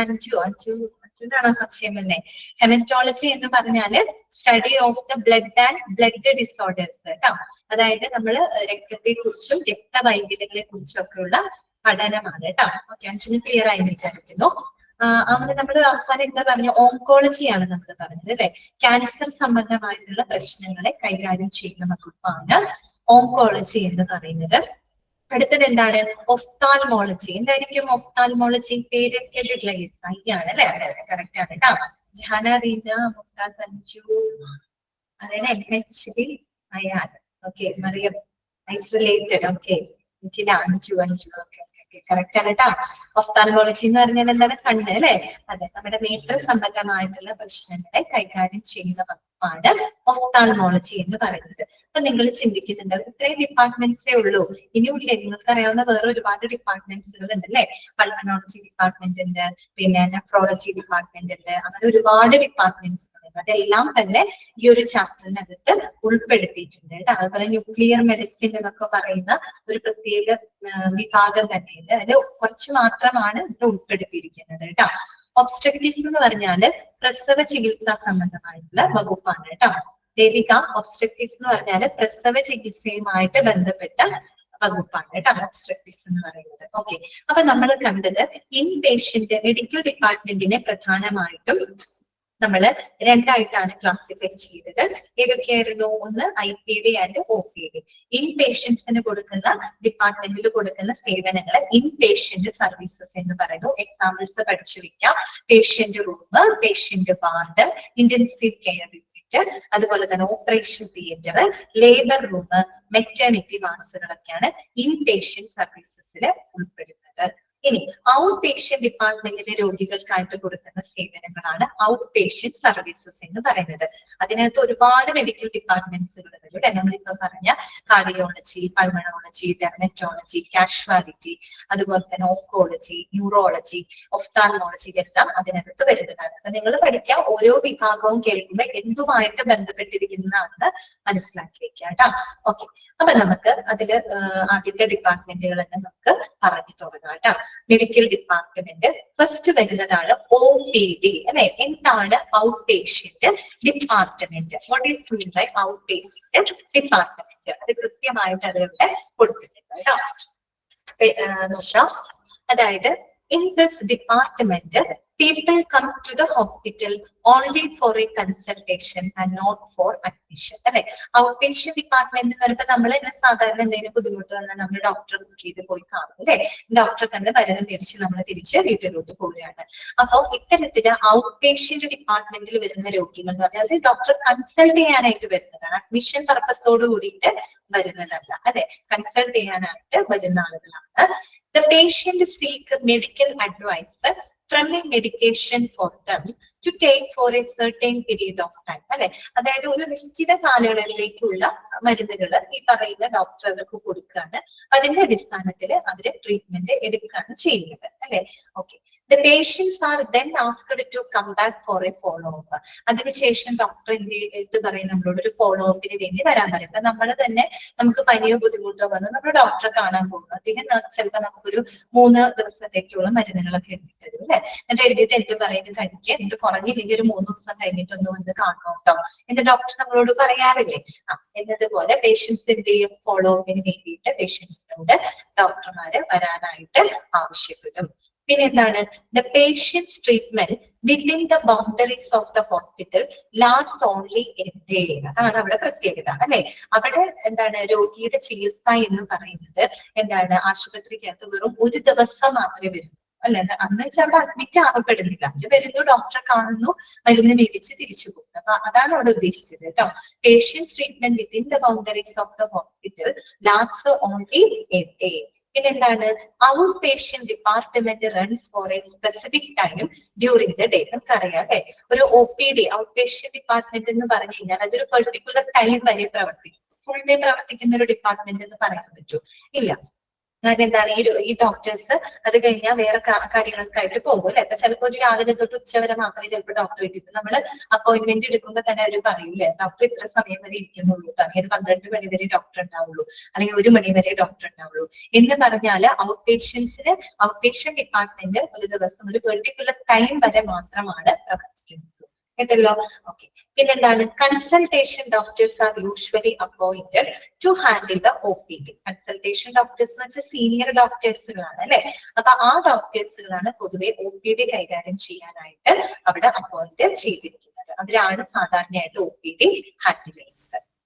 അഞ്ചുനാണോ സംശയം എന്നേ? ഹെമറ്റോളജി എന്ന് പറഞ്ഞാല് study of the blood and blood disorders കേട്ടോ. അതായത് നമ്മൾ രക്തത്തെ കുറിച്ചും രക്തവൈകല്യങ്ങളെ കുറിച്ചും ഒക്കെയുള്ള പഠനമാണ് കേട്ടോ. ഓക്കെ, അഞ്ചിന് ക്ലിയർ ആയി വിചാരിക്കുന്നു. അവിടെ നമ്മൾ അവസാനം എന്താ പറഞ്ഞ ഓങ്കോളജിയാണ് നമ്മൾ പറഞ്ഞത് അല്ലെ? ക്യാൻസർ സംബന്ധമായിട്ടുള്ള പ്രശ്നങ്ങളെ കൈകാര്യം ചെയ്യുന്ന വകുപ്പാണ് ഓങ്കോളജി എന്ന് പറയുന്നത്. അടുത്തത് എന്താണ്? ഒഫ്താൽമോളജി. എന്തായിരിക്കും ഒഫ്താൽമോളജി? പേര് കേട്ടിട്ടില്ല? ആണ് അല്ലെ? അതെ അതെ, കറക്റ്റ് ആണ് കേട്ടോ. ജഹാന, റീന, മുക്താസ്, അഞ്ജു, അതായത് MHD അയാൾ. Okay, Mariyam isolated. ഓക്കെ, എനിക്കില്ല അഞ്ചു ഓക്കെ കറക്റ്റ് ആണ് കേട്ടോ. ഒഫ്താൽമോളജി എന്ന് പറഞ്ഞാൽ എന്താണ്? കണ്ണ് അല്ലെ? അതെ, നമ്മുടെ നേത്ര സംബന്ധമായിട്ടുള്ള പ്രശ്നങ്ങളെ കൈകാര്യം ചെയ്യുന്ന വകുപ്പാണ് ഒഫ്താൽമോളജി എന്ന് പറയുന്നത്. അപ്പൊ നിങ്ങൾ ചിന്തിക്കുന്നുണ്ട് ഇത്രയും ഡിപ്പാർട്ട്മെന്റ്സേ ഉള്ളൂ, ഇനിയില്ലേ നിങ്ങൾക്ക് അറിയാവുന്ന വേറെ ഒരുപാട് ഡിപ്പാർട്ട്മെന്റ്സുകൾ ഉണ്ട് അല്ലെ? പൾമനോളജി ഡിപ്പാർട്ട്മെന്റ് ഉണ്ട്, പിന്നെ നെഫ്രോളജി ഡിപ്പാർട്ട്മെന്റ് ഉണ്ട്, അങ്ങനെ ഒരുപാട് ഡിപ്പാർട്ട്മെന്റ്സ് ഉണ്ട്. അതെല്ലാം തന്നെ ഈ ഒരു ചാപ്റ്ററിനകത്ത് ഉൾപ്പെടുത്തിയിട്ടുണ്ട് കേട്ടോ. അതുപോലെ ന്യൂക്ലിയർ മെഡിസിൻ എന്നൊക്കെ പറയുന്ന ഒരു പ്രത്യേക വിഭാഗം തന്നെയുണ്ട്. അതിൽ കുറച്ച് മാത്രമാണ് ഇത് ഉൾപ്പെടുത്തിയിരിക്കുന്നത് കേട്ടോ. ഒബ്സ്ട്രക്റ്റിക്സ് എന്ന് പറഞ്ഞാല് പ്രസവ ചികിത്സാ സംബന്ധമായിട്ടുള്ള വകുപ്പാണ് കേട്ടോ. ദേവിക, ഒബ്സ്ട്രക്റ്റിക്സ് എന്ന് പറഞ്ഞാല് പ്രസവ ചികിത്സയുമായിട്ട് ബന്ധപ്പെട്ട വകുപ്പാണ് കേട്ടോ ഒബ്സ്ട്രക്റ്റിക്സ് എന്ന് പറയുന്നത്. ഓക്കെ, അപ്പൊ നമ്മൾ കണ്ടത് ഇൻ പേഷ്യന്റ് മെഡിക്കൽ ഡിപ്പാർട്ട്മെന്റിനെ പ്രധാനമായിട്ടും നമ്മൾ രണ്ടായിട്ടാണ് ക്ലാസിഫൈ ചെയ്തത്. ഏതൊക്കെയായിരുന്നു? ഒന്ന് IPD ആൻഡ് OPD. ഇൻ പേഷ്യൻസിന് കൊടുക്കുന്ന ഡിപ്പാർട്ട്മെന്റിൽ കൊടുക്കുന്ന സേവനങ്ങൾ ഇൻ പേഷ്യന്റ് സർവീസസ് എന്ന് പറയുന്നു. എക്സാമ്പിൾസ് പഠിച്ചു വെക്കാം. Patient room, patient ward, intensive care unit, അതുപോലെ തന്നെ operation theatre, labour room, maternity വാർഡ്സുകളൊക്കെയാണ് ഇൻ പേഷ്യന്റ് സർവീസസിൽ ഉൾപ്പെടുന്നത്. ഇനി ഔട്ട് പേഷ്യന്റ് ഡിപ്പാർട്ട്മെന്റിലെ രോഗികൾക്കായിട്ട് കൊടുക്കുന്ന സേവനങ്ങളാണ് ഔട്ട് പേഷ്യന്റ് സർവീസസ് എന്ന് പറയുന്നത്. അതിനകത്ത് ഒരുപാട് മെഡിക്കൽ ഡിപ്പാർട്ട്മെന്റ്സുകൾ വരും അല്ലെ? നമ്മളിപ്പോ പറഞ്ഞ കാർഡിയോളജി, പൾമണോളജി, ഡെർമറ്റോളജി, കാഷ്വാലിറ്റി, അതുപോലെ തന്നെ ഓങ്കോളജി, ന്യൂറോളജി, ഒഫ്താൽമോളജി ഇതെല്ലാം അതിനകത്ത് വരുന്നതാണ്. അപ്പൊ നിങ്ങൾ പഠിക്കുക, ഓരോ വിഭാഗവും കേൾക്കുമ്പോൾ എന്തുമായിട്ട് ബന്ധപ്പെട്ടിരിക്കുന്നതാണെന്ന് മനസ്സിലാക്കി വെക്കുക കേട്ടോ. ഓക്കെ, അപ്പൊ നമുക്ക് അതില് ആദ്യത്തെ ഡിപ്പാർട്ട്മെന്റുകൾ തന്നെ നമുക്ക് പറഞ്ഞു തുടങ്ങാം കേട്ടോ. മെഡിക്കൽ ഡിപ്പാർട്ട്മെന്റ് ഫസ്റ്റ് വരുന്നതാണ് OPD അല്ലെ? എന്താണ് out patient department? What is mean by out patient department? അത് കൃത്യമായിട്ട് അതിലൂടെ കൊടുത്തിട്ടുണ്ട് കേട്ടോ. നോക്കാം. അതായത് in this department people come to the hospital only for a consultation and not for admission അല്ലെ? ഔട്ട് പേഷ്യന്റ് ഡിപ്പാർട്ട്മെന്റ് എന്ന് പറയുമ്പോൾ നമ്മൾ സാധാരണ എന്തെങ്കിലും ബുദ്ധിമുട്ട് വന്നാൽ നമ്മൾ ഡോക്ടറെ ബുക്ക് ചെയ്ത് പോയി കാണും അല്ലെ? ഡോക്ടറെ കണ്ട് മരുന്ന് മേടിച്ച് നമ്മൾ തിരിച്ച് വീട്ടിലോട്ട് പോവുകയാണ്. അപ്പോൾ ഇത്തരത്തില് ഔട്ട് പേഷ്യന്റ് ഡിപ്പാർട്ട്മെന്റിൽ വരുന്ന രോഗികൾ എന്ന് പറഞ്ഞാൽ അത് ഡോക്ടറെ കൺസൾട്ട് ചെയ്യാനായിട്ട് വരുന്നതാണ്. അഡ്മിഷൻ പർപ്പസോട് കൂടിയിട്ട് വരുന്നതല്ല അല്ലെ? കൺസൾട്ട് ചെയ്യാനായിട്ട് വരുന്ന ആളുകളാണ്. The patient seek medical advice from a medication for them to take for a certain period of time അല്ലെ? അതായത് ഒരു നിശ്ചിത കാലയളവിലേക്കുള്ള മരുന്നുകൾ ഈ പറയുന്ന ഡോക്ടർ അവർക്ക് കൊടുക്കുകയാണ്. അതിന്റെ അടിസ്ഥാനത്തിൽ അവര് ട്രീറ്റ്മെന്റ് എടുക്കുകയാണ് ചെയ്യുന്നത് അല്ലെ? Okay, the patients are then asked to come back for a follow up. അതിനുശേഷം ഡോക്ടർ എന്ത് പറയും? നമ്മളോട് ഒരു ഫോളോ അപ്പിന് വേണ്ടി വരാൻ പറയും. അപ്പൊ നമ്മൾ തന്നെ നമുക്ക് പനിയോ ബുദ്ധിമുട്ടോ വന്ന് നമ്മൾ ഡോക്ടറെ കാണാൻ പോകും. അദ്ദേഹം ചിലപ്പോൾ നമുക്കൊരു 3 ദിവസത്തേക്കുള്ള മരുന്നുകളൊക്കെ എഴുതി തരും അല്ലെ? എന്നിട്ട് എഴുതിയിട്ട് എന്ത് പറയുന്നത്? കഴിക്കുക, എന്നിട്ട് കുറഞ്ഞില്ലെങ്കിൽ ഒരു 3 ദിവസം കഴിഞ്ഞിട്ടൊന്ന് വന്ന് കാണണം കേട്ടോ എന്ന് ഡോക്ടർ നമ്മളോട് പറയാറില്ലേ? എന്നതുപോലെ പേഷ്യൻസ് എന്ത് ചെയ്യും? ഫോളോ അപ്പിന് വേണ്ടിയിട്ട് പേഷ്യൻസിനോട് ഡോക്ടർമാര് വരാനായിട്ട് ആവശ്യപ്പെടും. പിന്നെ എന്താണ് the patients treatment within the boundaries of the hospital last only a day. അതാണ് അവിടെ പ്രത്യേകത അല്ലെ. അവിടെ എന്താണ് രോഗിയുടെ ചികിത്സ എന്ന് പറയുന്നത് എന്താണ് ആശുപത്രിക്കകത്ത് വെറും ഒരു ദിവസം മാത്രമേ വരുന്നു അല്ലെ. അന്ന് വെച്ചാൽ അവിടെ അഡ്മിറ്റ് ആകപ്പെടുന്നില്ല. അവര് വരുന്നു, ഡോക്ടറെ കാണുന്നു, മരുന്ന് മേടിച്ച് തിരിച്ചു പോകുന്നു. അപ്പൊ അതാണ് അവിടെ ഉദ്ദേശിച്ചത് കേട്ടോ. Patients treatment within the boundaries of the hospital last only a day. പിന്നെ എന്താണ് out patient department runs for a specific time during the day. നമുക്കറിയാം അല്ലെ, ഒരു OPD ഔട്ട് പേഷ്യന്റ് ഡിപ്പാർട്ട്മെന്റ് എന്ന് പറഞ്ഞു കഴിഞ്ഞാൽ അതൊരു പെർട്ടിക്കുലർ ടൈം വരെ പ്രവർത്തിക്കും. ഫുൾ ഡേ പ്രവർത്തിക്കുന്ന ഒരു ഡിപ്പാർട്ട്മെന്റ് എന്ന് പറയാൻ പറ്റൂ ഇല്ല. അതെന്താണ് ഈ ഡോക്ടേഴ്സ് അത് കഴിഞ്ഞാൽ വേറെ കാര്യങ്ങൾക്കായിട്ട് പോകും അല്ലെ. അപ്പൊ ചിലപ്പോൾ ഒരു രാവിലെ തൊട്ട് ഉച്ചവരെ മാത്രമേ ചിലപ്പോൾ ഡോക്ടറെ കിട്ടും. നമ്മൾ അപ്പോയിന്റ്മെന്റ് എടുക്കുമ്പോൾ തന്നെ അവർ പറയൂലേ ഡോക്ടർ ഇത്ര സമയം വരെ ഇരിക്കുന്നുള്ളൂ, അല്ലെങ്കിൽ 12 മണി വരെ ഡോക്ടർ ഉണ്ടാവുള്ളൂ, അല്ലെങ്കിൽ 1 മണി വരെ ഡോക്ടർ ഉണ്ടാവുള്ളൂ എന്ന് പറഞ്ഞാൽ ഔട്ട് പേഷ്യന്റ് ഡിപ്പാർട്ട്മെന്റ് ഒരു ദിവസം ഒരു പെർട്ടിക്കുലർ ടൈം വരെ മാത്രമാണ് പ്രവർത്തിക്കുന്നത് കേട്ടല്ലോ. ഓക്കെ. പിന്നെന്താണ് consultation doctors are usually appointed to handle the OPD. Consultation doctors എന്ന് വെച്ചാൽ സീനിയർ ഡോക്ടേഴ്സുകളാണ് അല്ലെ. അപ്പൊ ആ ഡോക്ടേഴ്സുകളാണ് പൊതുവെ OPD കൈകാര്യം ചെയ്യാനായിട്ട് അവിടെ അപ്പോയിന്റ് ചെയ്തിരിക്കുന്നത്. അവരാണ് സാധാരണയായിട്ട് OPD ഹാൻഡിൽ ചെയ്യുന്നത്.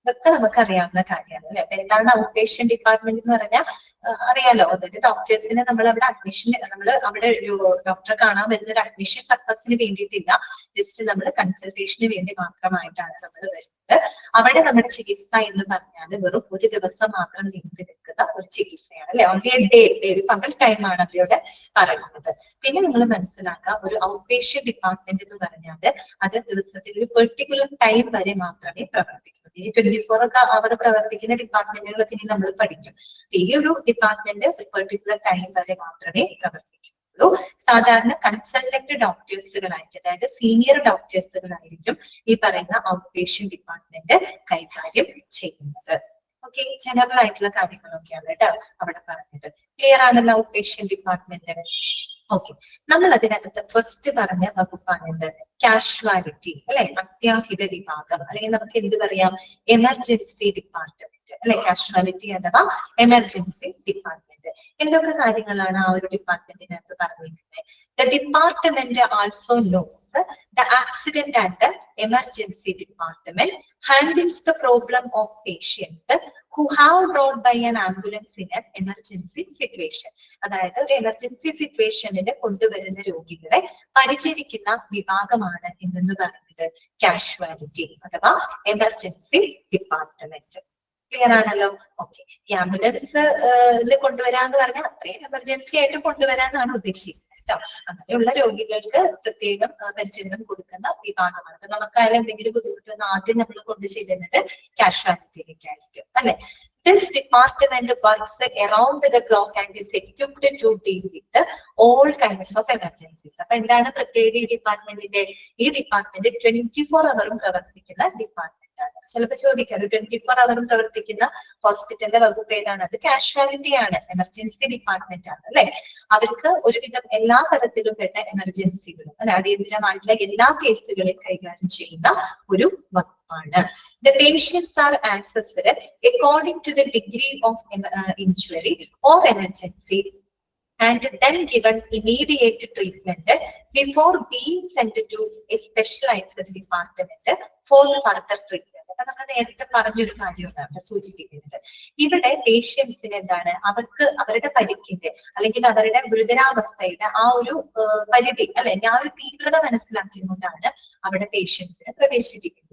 ഇതൊക്കെ നമുക്കറിയാവുന്ന കാര്യമാണ് അല്ലെ. അപ്പൊ എന്താണ് ഔട്ട് പേഷ്യന്റ് ഡിപ്പാർട്ട്മെന്റ് എന്ന് പറഞ്ഞാൽ അറിയാലോ, അതായത് ഡോക്ടേഴ്സിനെ നമ്മൾ അവിടെ അഡ്മിഷൻ, നമ്മൾ അവിടെ ഡോക്ടറെ കാണാൻ വരുന്ന ഒരു അഡ്മിഷൻ പർപ്പസിന് വേണ്ടിയിട്ടില്ല, ജസ്റ്റ് നമ്മൾ കൺസൾട്ടേഷന് വേണ്ടി മാത്രമായിട്ടാണ് നമ്മൾ വരുന്നത്. അവിടെ നമ്മുടെ ചികിത്സ എന്ന് പറഞ്ഞാൽ വെറും ഒരു ദിവസം മാത്രം നീണ്ടു നിൽക്കുന്ന ഒരു ചികിത്സയാണ് അല്ലെ. ഓൺലി ഡേ, ഒരു പകൽ ടൈമാണ് അവരോട് പറയുന്നത്. പിന്നെ നിങ്ങൾ മനസ്സിലാക്കുക, ഒരു ഔട്ട് പേഷ്യന്റ് ഡിപ്പാർട്ട്മെന്റ് എന്ന് പറഞ്ഞാൽ അത് ദിവസത്തിൽ ഒരു പെർട്ടിക്കുലർ ടൈം വരെ മാത്രമേ പ്രവർത്തിക്കൂ. ഇനി 24 അവർ പ്രവർത്തിക്കുന്ന ഡിപ്പാർട്ട്മെന്റുകളൊക്കെ ഇനി നമ്മൾ പഠിക്കും. ഈ ഒരു ഡിപ്പാർട്ട്മെന്റ് ഒരു പെർട്ടിക്കുലർ ടൈം വരെ മാത്രമേ പ്രവർത്തിക്കുള്ളൂ. സാധാരണ കൺസൾട്ടന്റ് ഡോക്ടേഴ്സുകളായിരിക്കും, അതായത് സീനിയർ ഡോക്ടേഴ്സുകളായിരിക്കും ഈ പറയുന്ന ഔട്ട് പേഷ്യന്റ് ഡിപ്പാർട്ട്മെന്റ് കൈകാര്യം ചെയ്യുന്നത്. ഓക്കെ, ജനറൽ ആയിട്ടുള്ള കാര്യങ്ങളൊക്കെയാണ് കേട്ടോ അവിടെ പറഞ്ഞത്. ക്ലിയർ ആണല്ലോ ഔട്ട് പേഷ്യന്റ് ഡിപ്പാർട്ട്മെന്റ്. ഓക്കെ, നമ്മൾ അതിനകത്ത് ഫസ്റ്റ് പറഞ്ഞ വകുപ്പാണ് എന്ത്, കാഷ്വാലിറ്റി അല്ലെ, അത്യാഹിത വിഭാഗം, അല്ലെങ്കിൽ നമുക്ക് എന്ത് പറയാം, എമർജൻസി ഡിപ്പാർട്ട്മെന്റ് അല്ലെ. കാഷ്വാലിറ്റി അഥവാ എമർജൻസി ഡിപ്പാർട്ട്മെന്റ്. എന്തൊക്കെ കാര്യങ്ങളാണ് ആ ഒരു ഡിപ്പാർട്ട്മെന്റിനകത്ത് പറഞ്ഞിരിക്കുന്നത്? The department also knows the accident and the emergency department handles the problem of patients who have brought by an ambulance in an emergency situation. അതായത് ഒരു എമർജൻസി സിറ്റുവേഷനിൽ കൊണ്ടുവരുന്ന രോഗികളെ പരിചരിക്കുന്ന വിഭാഗമാണ് എന്തെന്ന് പറയുന്നത് കാഷ്വാലിറ്റി അഥവാ എമർജൻസി ഡിപ്പാർട്ട്മെന്റ്. ക്ലിയർ ആണല്ലോ. ഓക്കെ, ഈ ആംബുലൻസ് കൊണ്ടുവരാന്ന് പറഞ്ഞാൽ അത്രയും എമർജൻസി ആയിട്ട് കൊണ്ടുവരാന്നാണ് ഉദ്ദേശിക്കുന്നത് കേട്ടോ. അങ്ങനെയുള്ള രോഗികൾക്ക് പ്രത്യേകം പരിചരണം കൊടുക്കുന്ന വിഭാഗമാണ്. അപ്പൊ നമുക്കായാലും എന്തെങ്കിലും ബുദ്ധിമുട്ട് വന്നാൽ ആദ്യം നമ്മൾ കൊണ്ടു ചെല്ലുന്നത് കാഷ്വാലിറ്റിയിലേക്കായിരിക്കും അല്ലെ. This department works around the clock and is equipped to deal with all kinds of emergencies. അപ്പൊ എന്താണ് പ്രത്യേകത ഈ ഡിപ്പാർട്ട്മെന്റിന്റെ? ഈ ഡിപ്പാർട്ട്മെന്റ് 24 അവറും പ്രവർത്തിക്കുന്ന ഡിപ്പാർട്ട്മെന്റ് ആണ്. ചിലപ്പോൾ ചോദിക്കാം, 24 അവറും പ്രവർത്തിക്കുന്ന ഹോസ്പിറ്റലിന്റെ വകുപ്പ് ഏതാണ്? അത് കാഷ്വാലിറ്റി ആണ്, എമർജൻസി ഡിപ്പാർട്ട്മെന്റ് ആണ് അല്ലെ. അവർക്ക് ഒരുവിധം എല്ലാ തരത്തിലും പെട്ട എമർജൻസികളും അല്ലെ, അടിയന്തരമായിട്ടുള്ള എല്ലാ കേസുകളെയും കൈകാര്യം ചെയ്യുന്ന ഒരു വകുപ്പാണ്. The patients are assessed according to the degree of injury or emergency and then given immediate treatment before being sent to a specialized department for further treatment. അപ്പൊ നമ്മൾ നേരത്തെ പറഞ്ഞൊരു കാര്യമാണ് സൂചിപ്പിക്കുന്നത്. ഇവിടെ പേഷ്യൻസിന് എന്താണ്, അവർക്ക് അവരുടെ പരിക്കിന്റെ അല്ലെങ്കിൽ അവരുടെ ഗുരുതരാവസ്ഥയുടെ ആ ഒരു പരിധി അല്ലെ, ആ ഒരു തീവ്രത മനസ്സിലാക്കിക്കൊണ്ടാണ് അവിടെ പേഷ്യൻസിനെ പ്രവേശിപ്പിക്കുന്നത്.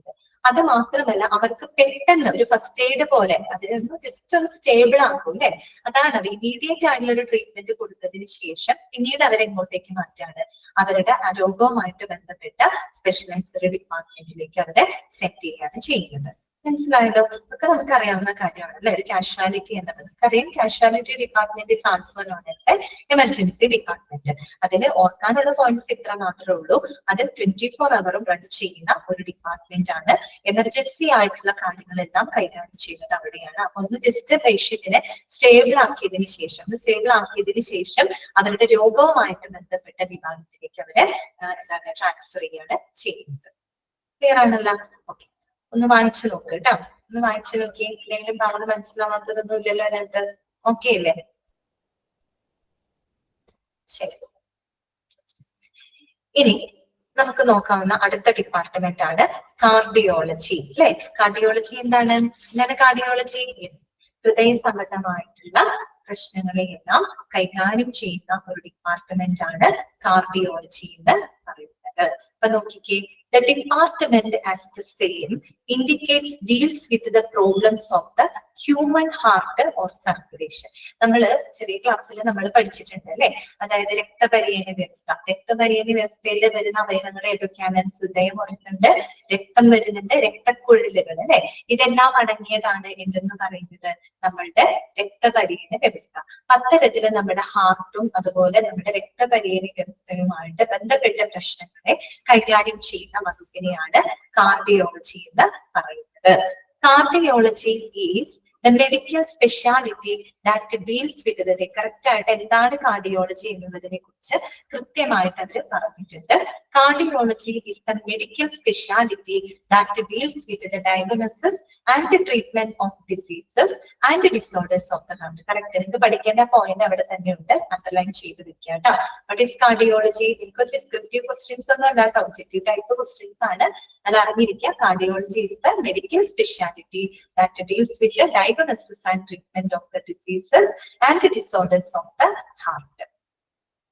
അത് മാത്രമല്ല, അവർക്ക് പെട്ടെന്ന് ഒരു ഫസ്റ്റ് എയ്ഡ് പോലെ അതിനൊന്ന് ജസ്റ്റ് ഒന്ന് സ്റ്റേബിൾ ആക്കും അല്ലെ. അതാണ് ഇമീഡിയറ്റ് ആയിട്ടുള്ള ഒരു ട്രീറ്റ്മെന്റ് കൊടുത്തതിന് ശേഷം പിന്നീട് അവരെങ്ങോട്ടേക്ക് മാറ്റാണ്, അവരുടെ രോഗവുമായിട്ട് ബന്ധപ്പെട്ട സ്പെഷ്യലൈസ്ഡ് ഡിപ്പാർട്ട്മെന്റിലേക്ക് അവരെ സെറ്റ് ചെയ്യുകയാണ് ചെയ്യുന്നത്. മനസ്സിലായല്ലോ. ഇതൊക്കെ നമുക്ക് അറിയാവുന്ന കാര്യമാണ് അല്ലെ. ഒരു കാഷ്വാലിറ്റി എന്നത് നമുക്കറിയാം. Casualty department is also known as A emergency department. അതിൽ ഓർക്കാനുള്ള പോയിന്റ്സ് ഇത്ര മാത്രമേ ഉള്ളൂ. അത് 24 അവറും റൺ ചെയ്യുന്ന ഒരു ഡിപ്പാർട്ട്മെന്റ് ആണ്. എമർജൻസി ആയിട്ടുള്ള കാര്യങ്ങളെല്ലാം കൈകാര്യം ചെയ്യുന്നത് അവിടെയാണ്. അപ്പൊ ഒന്ന് ജസ്റ്റ് പേഷ്യന്റിനെ സ്റ്റേബിൾ ആക്കിയതിനു ശേഷം അവരുടെ രോഗവുമായിട്ട് ബന്ധപ്പെട്ട വിഭാഗത്തിലേക്ക് അവരെ എന്താണ് ട്രാൻസ്ഫർ ചെയ്യാണ് ചെയ്യുന്നത്. ക്ലിയർ ആണല്ലോ. ഓക്കെ, ഒന്ന് വായിച്ചു നോക്ക് കേട്ടോ. ഒന്ന് വായിച്ചു നോക്കി, എന്തെങ്കിലും പറഞ്ഞ് മനസ്സിലാവാത്തതൊന്നും ഇല്ലല്ലോ അതിനകത്ത്. ഓക്കെ അല്ലേ? ശരി. ഇനി നമുക്ക് നോക്കാവുന്ന അടുത്ത ഡിപ്പാർട്ട്മെന്റ് ആണ് കാർഡിയോളജി അല്ലെ. കാർഡിയോളജി എന്താണ്? കാർഡിയോളജി ഹൃദയ സംബന്ധമായിട്ടുള്ള പ്രശ്നങ്ങളെയെല്ലാം കൈകാര്യം ചെയ്യുന്ന ഒരു ഡിപ്പാർട്ട്മെന്റ് ആണ് കാർഡിയോളജി എന്ന് പറയുന്നത്. അപ്പൊ നോക്കിക്കേ, the department as the same indicates deals with the problems of the human heart or circulation. നമ്മള് ചെറിയ ക്ലാസ്സിൽ നമ്മൾ പഠിച്ചിട്ടുണ്ട് അല്ലെ. അതായത് രക്തപര്യന വ്യവസ്ഥ. രക്തപര്യന വ്യവസ്ഥയിൽ വരുന്ന അവയവങ്ങൾ ഏതൊക്കെയാണ്? ഹൃദയം വരുന്നുണ്ട്, രക്തം വരുന്നുണ്ട്, രക്തക്കുഴലുകൾ അല്ലെ. ഇതെല്ലാം അടങ്ങിയതാണ് എന്തെന്ന് പറയുന്നത് നമ്മളുടെ രക്തപര്യന വ്യവസ്ഥ. അത്തരത്തില് നമ്മുടെ ഹാർട്ടും അതുപോലെ നമ്മുടെ രക്തപര്യന വ്യവസ്ഥയുമായിട്ട് ബന്ധപ്പെട്ട പ്രശ്നങ്ങളെ കൈകാര്യം ചെയ്യുന്ന വകുപ്പിനെയാണ് കാർഡിയോളജി എന്ന് പറയുന്നത്. Cardiology is the medical speciality that deals with it. Correct ആയിട്ട് എന്താണ് കാർഡിയോളജി എന്നുള്ളതിനെ കുറിച്ച് കൃത്യമായിട്ട് അവർ പറഞ്ഞിട്ടുണ്ട്. Cardiology is the medical speciality that deals with the diagnosis and the treatment of diseases and disorders of the heart. Correct, നിങ്ങൾക്ക് പഠിക്കേണ്ട point അവിടെ തന്നെ ഉണ്ട്, അണ്ടർലൈൻ ചെയ്ത് വെക്കുക കേട്ടോ. What is cardiology? എനിക്കൊരു ഡിസ്ക്രിപ്റ്റീവ് ക്വസ്റ്റ്യൻസ് ഒന്നും അല്ല കേട്ടോ, ഒബ്ജക്റ്റീവ് ടൈപ്പ് ക്വസ്റ്റ്യൻസ് ആണ്. അത് അറിഞ്ഞിരിക്കുക. Cardiology is the medical speciality that deals with the diagnosis and treatment of the diseases and the disorders of the heart.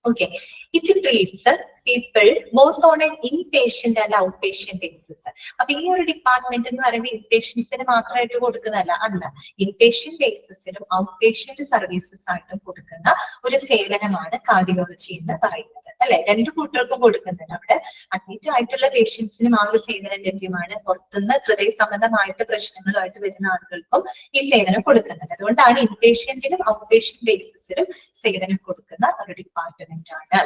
Okay, it treats people both on an inpatient and outpatient basis. അപ്പൊ ഈ ഒരു department എന്ന് പറയുമ്പോൾ ഇൻപേഷ്യൻസിന് മാത്രമായിട്ട് കൊടുക്കുന്നതല്ല, അല്ല, inpatient ബേസിസിലും out patient services ആയിട്ടും കൊടുക്കുന്ന ഒരു സേവനമാണ് കാർഡിയോളജി എന്ന് പറയുന്നത് അല്ലെ. രണ്ടു കൂട്ടർക്കും കൊടുക്കുന്നുണ്ട്. അവിടെ അഡ്മിറ്റ് ആയിട്ടുള്ള പേഷ്യൻസിനും ആ ഒരു സേവനം ലഭ്യമാണ്. പുറത്തുനിന്ന് ഹൃദയ സംബന്ധമായിട്ട് പ്രശ്നങ്ങളുമായിട്ട് വരുന്ന ആളുകൾക്കും ഈ സേവനം കൊടുക്കുന്നുണ്ട്. അതുകൊണ്ടാണ് ഇൻപേഷ്യന്റിനും ഔട്ട് പേഷ്യന്റ് ബേസിസിലും സേവനം കൊടുക്കുന്ന ഒരു ഡിപ്പാർട്ട്മെന്റ് ആണ്.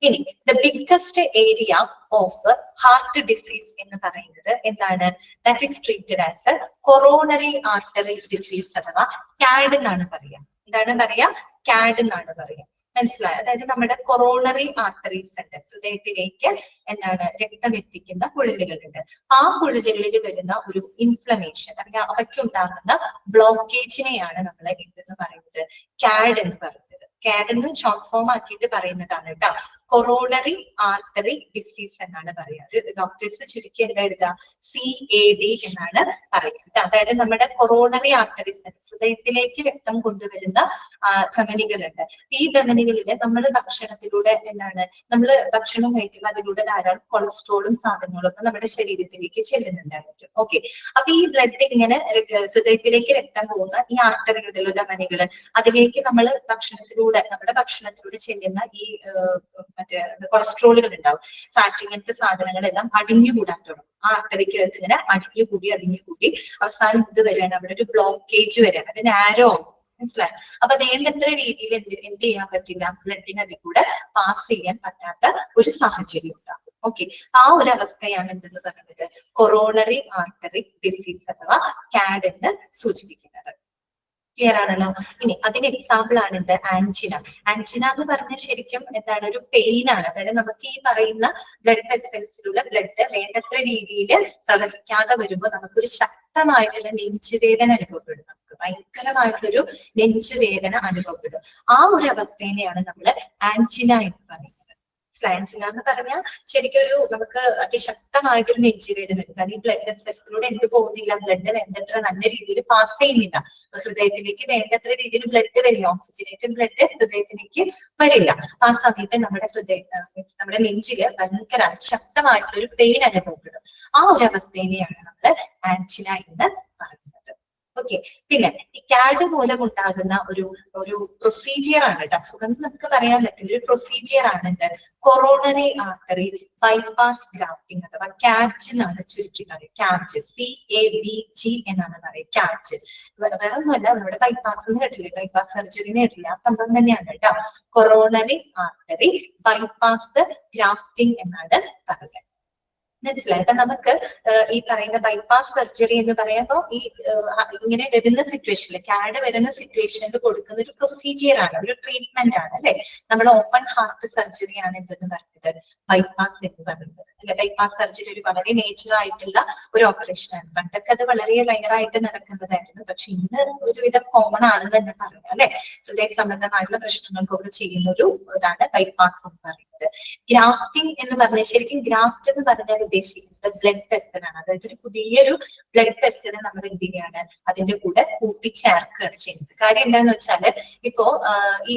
ഇനി the biggest area of heart disease എന്ന് പറയുന്നത് എന്താണ്? That is treated as A coronary artery disease അഥവാ CAD എന്നാണ് പറയാ. എന്താണ് പറയാ? CAD എന്നാണ് പറയാ. മനസ്സിലായോ? അതായത് നമ്മുടെ കൊറോണറി ആർട്ടറീസ് ഉണ്ട്, ഹൃദയത്തിലേക്ക് എന്താണ് രക്തം എത്തിക്കുന്ന കുഴലുകളുണ്ട്. ആ കുഴലുകളിൽ വരുന്ന ഒരു ഇൻഫ്ലമേഷൻ അല്ലെങ്കിൽ അവയ്ക്കുണ്ടാകുന്ന ബ്ലോക്കേജിനെയാണ് നമ്മൾ എന്തെന്ന് പറയുന്നത്? CAD എന്ന് പറയുന്നത്. CAD എന്ന് ഷോർട്ട് ഫോം ആക്കിയിട്ട് പറയുന്നതാണ് കേട്ടോ. കൊറോണറി ആർട്ടറി ഡിസീസ് എന്നാണ് പറയുക. ഡോക്ടേഴ്സ് ചുരുക്കി എന്താ എഴുതുക? CAD എന്നാണ് പറയുന്നത്. അതായത് നമ്മുടെ കൊറോണറി ആർട്ടറീസ്, ഹൃദയത്തിലേക്ക് രക്തം കൊണ്ടുവരുന്ന ധമനികളുണ്ട്. ഈ ധമനികളില് നമ്മൾ ഭക്ഷണത്തിലൂടെ എന്താണ്, നമ്മൾ ഭക്ഷണം കഴിക്കുമ്പോൾ അതിലൂടെ ധാരാളം കൊളസ്ട്രോളും സാധനങ്ങളും ഒക്കെ നമ്മുടെ ശരീരത്തിലേക്ക് ചെല്ലുന്നുണ്ടായിരിക്കും. ഓക്കെ, അപ്പൊ ഈ ബ്ലഡ് ഇങ്ങനെ ഹൃദയത്തിലേക്ക് രക്തം പോകുന്ന ഈ ആർട്ടറികളുടെ ധമനികള്, അതിലേക്ക് നമ്മൾ നമ്മുടെ ഭക്ഷണത്തിലൂടെ ചെല്ലുന്ന ഈ മറ്റേ കൊളസ്ട്രോളുകൾ ഉണ്ടാവും, ഫാറ്റ്, ഇങ്ങനത്തെ സാധനങ്ങളെല്ലാം അടിഞ്ഞുകൂടാൻ തുടങ്ങും. ആ ആർട്ടറിക്കകത്ത് ഇങ്ങനെ അടിഞ്ഞുകൂടി അവസാനം ഇത് വരികയാണ്, അവിടെ ഒരു ബ്ലോക്കേജ് വരികയാണ്, അത് നാരോ ആവും. മനസ്സിലായോ? അപ്പൊ വേണ്ടത്ര രീതിയിൽ എന്ത് ചെയ്യാൻ പറ്റില്ല, ബ്ലഡിന് അതിൽ കൂടെ പാസ് ചെയ്യാൻ പറ്റാത്ത ഒരു സാഹചര്യം ഉണ്ടാകും. ഓക്കെ, ആ ഒരു അവസ്ഥയാണ് എന്തെന്ന് പറയുന്നത്? കൊറോണറി ആർട്ടറി ഡിസീസ് അഥവാ CAD എന്ന് സൂചിപ്പിക്കുന്നത്. ക്ലിയർ ആണല്ലോ? ഇനി അതിന് എക്സാമ്പിൾ ആണ് എന്ത്? ആൻജിന. ആൻജിന എന്ന് പറഞ്ഞാൽ ശരിക്കും എന്താണ്? ഒരു പെയിൻ ആണ്. അതായത് നമുക്ക് ഈ പറയുന്ന ബ്ലഡ് വെസൽസിലുള്ള ബ്ലഡ് വേണ്ടത്ര രീതിയിൽ പ്രവഹിക്കാതെ വരുമ്പോൾ നമുക്കൊരു ശക്തമായിട്ടുള്ള നെഞ്ചുവേദന അനുഭവപ്പെടും. നമുക്ക് ഭയങ്കരമായിട്ടൊരു നെഞ്ചുവേദന അനുഭവപ്പെടും. ആ ഒരു അവസ്ഥേനെയാണ് നമ്മൾ ആൻജിന എന്ന് പറയുന്നത്. ആൻജിന എന്ന് പറഞ്ഞാൽ ശരിക്കും ഒരു നമുക്ക് അതിശക്തമായിട്ടൊരു നെഞ്ചുവേദന ഉണ്ട്. കാരണം ഈ ബ്ലഡ് വെസൽസിലൂടെ എന്ത് പോകുന്നില്ല, ബ്ലഡ് വേണ്ടത്ര നല്ല രീതിയിൽ പാസ് ചെയ്യുന്നില്ല. ഹൃദയത്തിലേക്ക് വേണ്ടത്ര രീതിയിൽ ബ്ലഡ് വരില്ല, ഓക്സിജനേറ്റഡ് ബ്ലഡ് ഹൃദയത്തിലേക്ക് വരില്ല. ആ സമയത്ത് നമ്മുടെ നെഞ്ചില് ഭയങ്കര അതിശക്തമായിട്ടുള്ള ഒരു പെയിൻ അനുഭവപ്പെടും. ആ ഒരു അവസ്ഥേനെയാണ് നമ്മൾ ആൻജിന എന്ന് പറയുന്നത്. ഓക്കെ, പിന്നെ ഈ CAD മൂലം ഉണ്ടാകുന്ന ഒരു പ്രൊസീജിയർ ആണ് കേട്ടോ. അസുഖം നമുക്ക് പറയാൻ പറ്റില്ല, ഒരു പ്രൊസീജിയർ ആണ് എന്ത്? കൊറോണറി ആർട്ടറി ബൈപാസ് ഗ്രാഫ്റ്റിംഗ് അഥവാ CABG എന്നാണ് ചുരുക്കി പറയുക. CABG, CABG എന്നാണ് പറയുക. CABG വേറെ ഒന്നുമല്ല, നമ്മുടെ ബൈപ്പാസ് എന്ന് കേട്ടില്ലേ, ബൈപ്പാസ് സർജറിന്ന് കേട്ടില്ല, ആ സംഭവം തന്നെയാണ് കേട്ടോ. കൊറോണറി ആർട്ടറി ബൈപാസ് ഗ്രാഫ്റ്റിംഗ് എന്നാണ് പറയുക. മനസ്സിലായി? അപ്പൊ നമുക്ക് ഈ പറയുന്ന ബൈപ്പാസ് സർജറി എന്ന് പറയുമ്പോൾ ഈ ഇങ്ങനെ വരുന്ന സിറ്റുവേഷനിൽ, CAD വരുന്ന സിറ്റുവേഷനിൽ കൊടുക്കുന്ന ഒരു പ്രൊസീജിയർ ആണ്, ഒരു ട്രീറ്റ്മെന്റ് ആണ് അല്ലെ. നമ്മൾ ഓപ്പൺ ഹാർട്ട് സർജറി ആണ് എന്തെന്ന് പറയുന്നത്? ബൈപ്പാസ് എന്ന് പറയുന്നത്. അല്ലെ? ബൈപ്പാസ് സർജറി ഒരു വളരെ മേജർ ആയിട്ടുള്ള ഒരു ഓപ്പറേഷൻ ആണ്. പണ്ടൊക്കെ അത് വളരെ റയറായിട്ട് നടക്കുന്നതായിരുന്നു. പക്ഷെ ഇന്ന് ഒരുവിധം കോമൺ ആണെന്ന് തന്നെ പറയാം അല്ലെ? ഹൃദയ സംബന്ധമായിട്ടുള്ള പ്രശ്നങ്ങൾക്കൊക്കെ ചെയ്യുന്ന ഒരു ഇതാണ് ബൈപ്പാസ് എന്ന് പറയുന്നത്. ഗ്രാഫ്റ്റിംഗ് എന്ന് പറഞ്ഞാൽ ശരിക്കും ഗ്രാഫ്റ്റ് എന്ന് പറഞ്ഞാൽ ഉദ്ദേശിക്കുന്നത് ബ്ലഡ് വെസലാണ്. അതായത് ഒരു പുതിയൊരു ബ്ലഡ് വെസലിനെ നമ്മൾ എന്ത് ചെയ്യാണ് അതിന്റെ കൂടെ കൂട്ടിച്ചേർക്കുകയാണ് ചെയ്യുന്നത്. കാര്യം എന്താന്ന് വെച്ചാല് ഇപ്പോ ഈ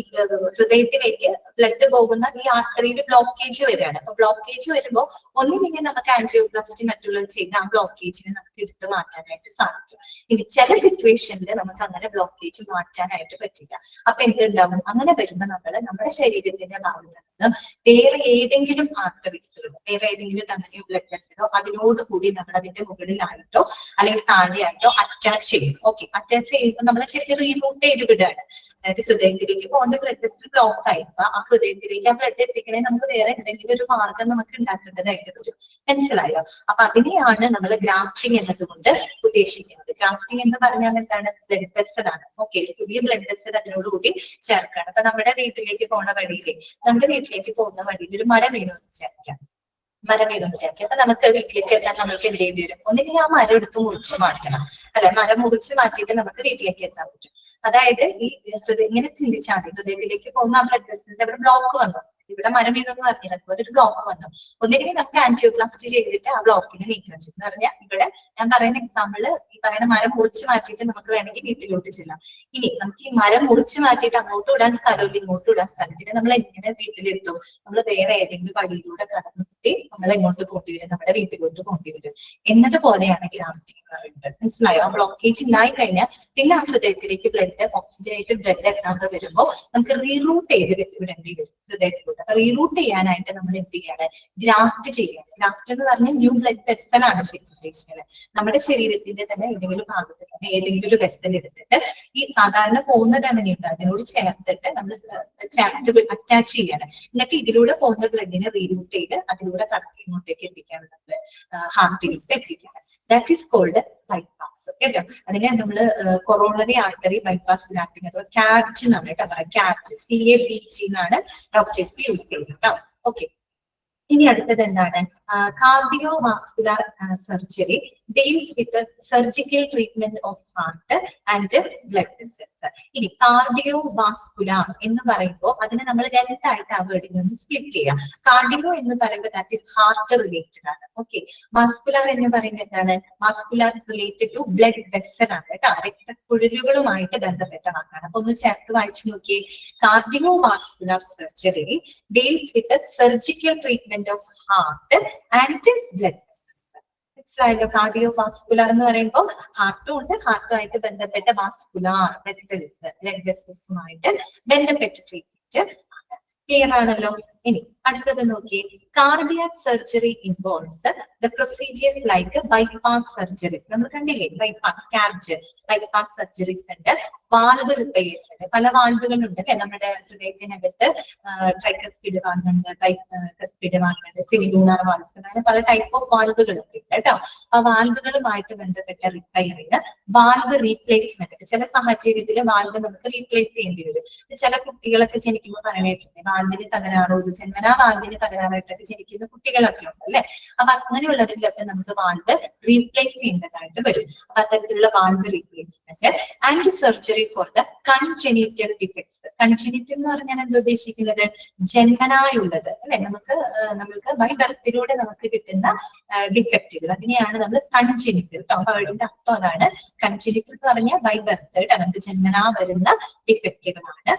ഹൃദയത്തിലേക്ക് ബ്ലഡ് പോകുന്ന ഈ ആർട്ടറിയിൽ ബ്ലോക്കേജ് വരികയാണ്. അപ്പൊ ബ്ലോക്കേജ് വരുമ്പോൾ ഒന്നില്ലെങ്കിൽ നമുക്ക് ആൻജിയോപ്ലാസ്റ്റി മറ്റുള്ളത് ചെയ്ത് ആ ബ്ലോക്കേജിനെ നമുക്ക് എടുത്തു മാറ്റാനായിട്ട് സാധിക്കും. ഇനി ചില സിറ്റുവേഷനിൽ നമുക്ക് അങ്ങനെ ബ്ലോക്കേജ് മാറ്റാനായിട്ട് പറ്റില്ല. അപ്പൊ എന്തുണ്ടാവും? അങ്ങനെ വരുമ്പോൾ നമ്മുടെ ശരീരത്തിന്റെ ഭാഗത്ത് നിന്ന് വേറെ ഏതെങ്കിലും ആർട്ടറീസിലോ വേറെ ഏതെങ്കിലും തന്നെയോ ബ്ലഡ് വെസലോ അതിനോടുകൂടി നമ്മൾ അതിന്റെ മുകളിലായിട്ടോ അല്ലെങ്കിൽ താഴെയായിട്ടോ അറ്റാച്ച് ചെയ്യും. ഓക്കെ, അറ്റാച്ച് ചെയ്യുമ്പോൾ നമ്മളെ ശരിക്കും റീറൂട്ട് ചെയ്ത് വിടുകയാണ്. അതായത് ഹൃദയത്തിലേക്ക് പോകേണ്ട ബ്ലഡ് വെസൽ ബ്ലോക്ക് ആയിരിക്കും. ആ ഹൃദയത്തിലേക്ക് ആ ബ്ലഡ് എത്തിക്കണേ നമുക്ക് വേറെ എന്തെങ്കിലും ഒരു മാർഗം നമുക്ക് ഉണ്ടാക്കേണ്ടതായിട്ട് വരും. മനസ്സിലായോ? അപ്പൊ അതിനെയാണ് നമ്മൾ ഗ്രാഫ്റ്റിംഗ് എന്നതുകൊണ്ട് ഉദ്ദേശിക്കുന്നത്. ഗ്രാഫ്റ്റിംഗ് എന്ന് പറഞ്ഞാൽ എന്താണ്? ബ്ലഡ് വെസൽ ആണ്. ഓക്കെ, പുതിയ ബ്ലഡ് വെസൽ അതിനോടുകൂടി ചേർക്കാണ്. അപ്പൊ നമ്മുടെ വീട്ടിലേക്ക് പോകുന്ന വഴിയിൽ ഒരു മരം വീണു വിചാരിക്കാം. അപ്പൊ നമുക്ക് വീട്ടിലേക്ക് എത്താൻ നമ്മൾക്ക് എന്ത് ചെയ്യേണ്ടി വരും? ഒന്നില്ലെങ്കിൽ ആ മരം എടുത്ത് മുറിച്ച് മാറ്റണം അല്ലെ? മരം മുറിച്ച് മാറ്റിയിട്ട് നമുക്ക് വീട്ടിലേക്ക് എത്താൻ പറ്റും. അതായത് ഈ ഇങ്ങനെ ചിന്തിച്ചാൽ മതി. ഹൃദയത്തിലേക്ക് പോകുന്ന ആ ബ്ലഡ് വെസലിന്റെ അവിടെ ബ്ലോക്ക് വന്നു. ഇവിടെ മരം വീണെന്ന് പറഞ്ഞത് അതുപോലെ ഒരു ബ്ലോക്ക് വന്നു. ഒന്നില്ലെങ്കിൽ നമുക്ക് ആൻജിയോപ്ലാസ്റ്റി ചെയ്തിട്ട് ആ ബ്ലോക്കിനെ നീക്കം ചെയ്യും. എന്ന് പറഞ്ഞാൽ ഇവിടെ ഞാൻ പറയുന്ന എക്സാമ്പിള് ഈ പറയുന്ന മരം മുറിച്ച് മാറ്റിയിട്ട് നമുക്ക് വേണമെങ്കിൽ വീട്ടിലോട്ട് ചെല്ലാം. ഇനി നമുക്ക് ഈ മരം മുറിച്ച് മാറ്റിയിട്ട് അങ്ങോട്ട് വിടാൻ സ്ഥലമില്ല, ഇങ്ങോട്ട് വിടാൻ സ്ഥലം. പിന്നെ നമ്മൾ എങ്ങനെ വീട്ടിലെത്തും? നമ്മൾ വേറെ ഏതെങ്കിലും വഴിയിലൂടെ കടന്നുത്തി നമ്മൾ എങ്ങോട്ട് കൊണ്ടുവരും? നമ്മുടെ വീട്ടിലോട്ട് കൊണ്ടുവരും. എന്നതുപോലെയാണ് ഗ്രാഫ്റ്റിംഗ് എന്ന് പറയുന്നത്. മനസ്സിലായോ? ആ ബ്ലോക്കേജ് ഉണ്ടായി കഴിഞ്ഞാൽ പിന്നെ ആ ഹൃദയത്തിലേക്ക് ഓക്സിജനായിട്ട് ബ്ലഡ് എത്താതെ വരുമ്പോൾ നമുക്ക് റീറൂട്ട് ചെയ്ത് വിടേണ്ടി വരും ഹൃദയത്തിലൂടെ. റീറൂട്ട് ചെയ്യാനായിട്ട് നമ്മൾ എന്ത് ചെയ്യാണ്? ഗ്രാഫ്റ്റ് ചെയ്യാണ്. ഗ്രാഫ്റ്റ് എന്ന് പറഞ്ഞാൽ ന്യൂ ബ്ലഡ് വെസൽ ആണ് ശരിക്കും ഉദ്ദേശിക്കുന്നത്. നമ്മുടെ ശരീരത്തിന്റെ തന്നെ ഏതെങ്കിലും ഭാഗത്ത് തന്നെ ഏതെങ്കിലും ഒരു വെസൽ എടുത്തിട്ട് ഈ സാധാരണ പോകുന്ന ധമനിയുണ്ട് അതിനോട് ചേർത്തിട്ട് നമ്മൾ അറ്റാച്ച് ചെയ്യാണ്. എന്നിട്ട് ഇതിലൂടെ പോകുന്ന ബ്ലഡിനെ റീറൂട്ട് ചെയ്ത് അതിലൂടെ കടത്തി ഇങ്ങോട്ടേക്ക് എത്തിക്കാണ്, നമ്മൾ ഹാർട്ടിലോട്ട് എത്തിക്കാണ്. That is called bypass. കേട്ടോ? അതിനെ നമ്മള് കൊറോണറി ആർട്ടറി ബൈപ്പാസ് ഗ്രാഫ്റ്റിംഗ് അഥവാ ക്യാബ്ജ് എന്നാണ് കേട്ടോ പറയുക. ക്യാബ്ജ് CABG എന്നാണ് ഡോക്ടേഴ്സ് യൂസ് ചെയ്യുന്നത് കേട്ടോ. ഓക്കെ, ഇനി അടുത്തത് എന്താണ്? Cardio vascular surgery deals with surgical treatment of heart and blood vessels. ഇനി കാർഡിയോ വാസ്കുലർ എന്ന് പറയുമ്പോൾ അതിനെ നമ്മൾ രണ്ടായിട്ട് ആ വേർഡിൽ നിന്ന് സ്പ്ലിറ്റ് ചെയ്യാം. കാർഡിയോ എന്ന് പറയുമ്പോൾ ദാറ്റ് ഈസ് ഹാർട്ട് റിലേറ്റഡ് ആണ്. ഓക്കെ, വാസ്കുലർ എന്ന് പറയുന്നത് എന്താണ്? Vascular related to blood vessel ആണ് കേട്ടോ. രക്തക്കുഴലുകളുമായിട്ട് ബന്ധപ്പെട്ട വാക്കാണ്. അപ്പൊ ഒന്ന് ചേർത്ത് വായിച്ചു നോക്കിയേ. Cardio vascular surgery deals with surgical treatment of heart and blood vessels. മനസ്സിലായല്ലോ? കാർഡിയോ വാസ്കുലർ എന്ന് പറയുമ്പോൾ ഹാർട്ടും ഉണ്ട്, ഹാർട്ടുമായിട്ട് ബന്ധപ്പെട്ട വാസ്കുലർ വെസൽസ് ബ്ലഡ് വെസൽസുമായിട്ട് ബന്ധപ്പെട്ട ട്രീറ്റ്മെന്റ് ആണ്. ക്ലിയർ ആണല്ലോ? ഇനി അടുത്തത് നോക്കിയേ. Cardiac surgery involves the procedures like bypass surgeries. നമ്മൾ കണ്ടില്ലേ ബൈപ്പാസ്, ക്യാബ്ജ്, ബൈപ്പാസ് സർജറീസ് ഉണ്ട്, വാൽവ് റിപ്പയേഴ്സ് ഉണ്ട്. പല വാൽവുകളുണ്ട് അല്ലെ നമ്മുടെ ഹൃദയത്തിനകത്ത്. ട്രൈക്കസ്പിഡ് വാൽവുണ്ട്, ബൈസ്പിഡ് വാൽവുണ്ട്, സിവിലൂണർ വാൽവ്സ്, അങ്ങനെ പല ടൈപ്പ് ഓഫ് വാൽവുകൾ ഉണ്ട് കേട്ടോ. ആ വാൽവുകളുമായിട്ട് ബന്ധപ്പെട്ട റിപ്പയറിങ്, വാൽവ് റീപ്ലേസ്മെന്റ്. ചില സാഹചര്യത്തിൽ വാൽവ് നമുക്ക് റീപ്ലേസ് ചെയ്യേണ്ടി വരും. ചില കുട്ടികളൊക്കെ ജനിക്കുമ്പോൾ പറയാനായിട്ടുണ്ട് വാൽവിന് തകരാറുള്ളൂ, ജന്മനാ വാൽവിന് തകരാറായിട്ടൊക്കെ ജനിക്കുന്ന കുട്ടികളൊക്കെ ഉണ്ട് അല്ലെ? അപ്പൊ അങ്ങനെയുള്ളവരിലൊക്കെ നമുക്ക് വാൽവ് റീപ്ലേസ് ചെയ്യേണ്ടതായിട്ട് വരും. അപ്പൊ അത്തരത്തിലുള്ള valve replacement and surgery for the congenital defects. Congenital എന്ന് പറഞ്ഞാൽ എന്താ ഉദ്ദേശിക്കുന്നത്? ജന്മനായുള്ളത് അല്ലെ? നമുക്ക് ബൈ ബർത്തിലൂടെ നമുക്ക് കിട്ടുന്ന ഡിഫക്റ്റുകൾ, അതിനെയാണ് നമ്മൾ കൺജെനിറ്റൽ. വേർഡിന്റെ അർത്ഥം അതാണ്. കൺജെനിറ്റൽ എന്ന് പറഞ്ഞാൽ ബൈ ബർത്ത് നമുക്ക് ജന്മനാ വരുന്ന ഡിഫക്റ്റുകളാണ്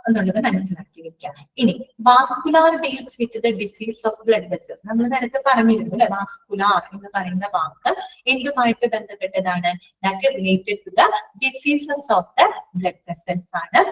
എന്നുള്ളത് മനസ്സിലാക്കി വെക്കാം. ഇനി vascular deals with the disease of blood vessel. നമ്മൾ നേരത്തെ പറഞ്ഞിരുന്നു അല്ലെ? വാസ്കുലാർ എന്ന് പറയുന്ന വാക്ക് എന്തുമായിട്ട് ബന്ധപ്പെട്ടതാണ്? That related to the diseases of the blood vessels ആണ്.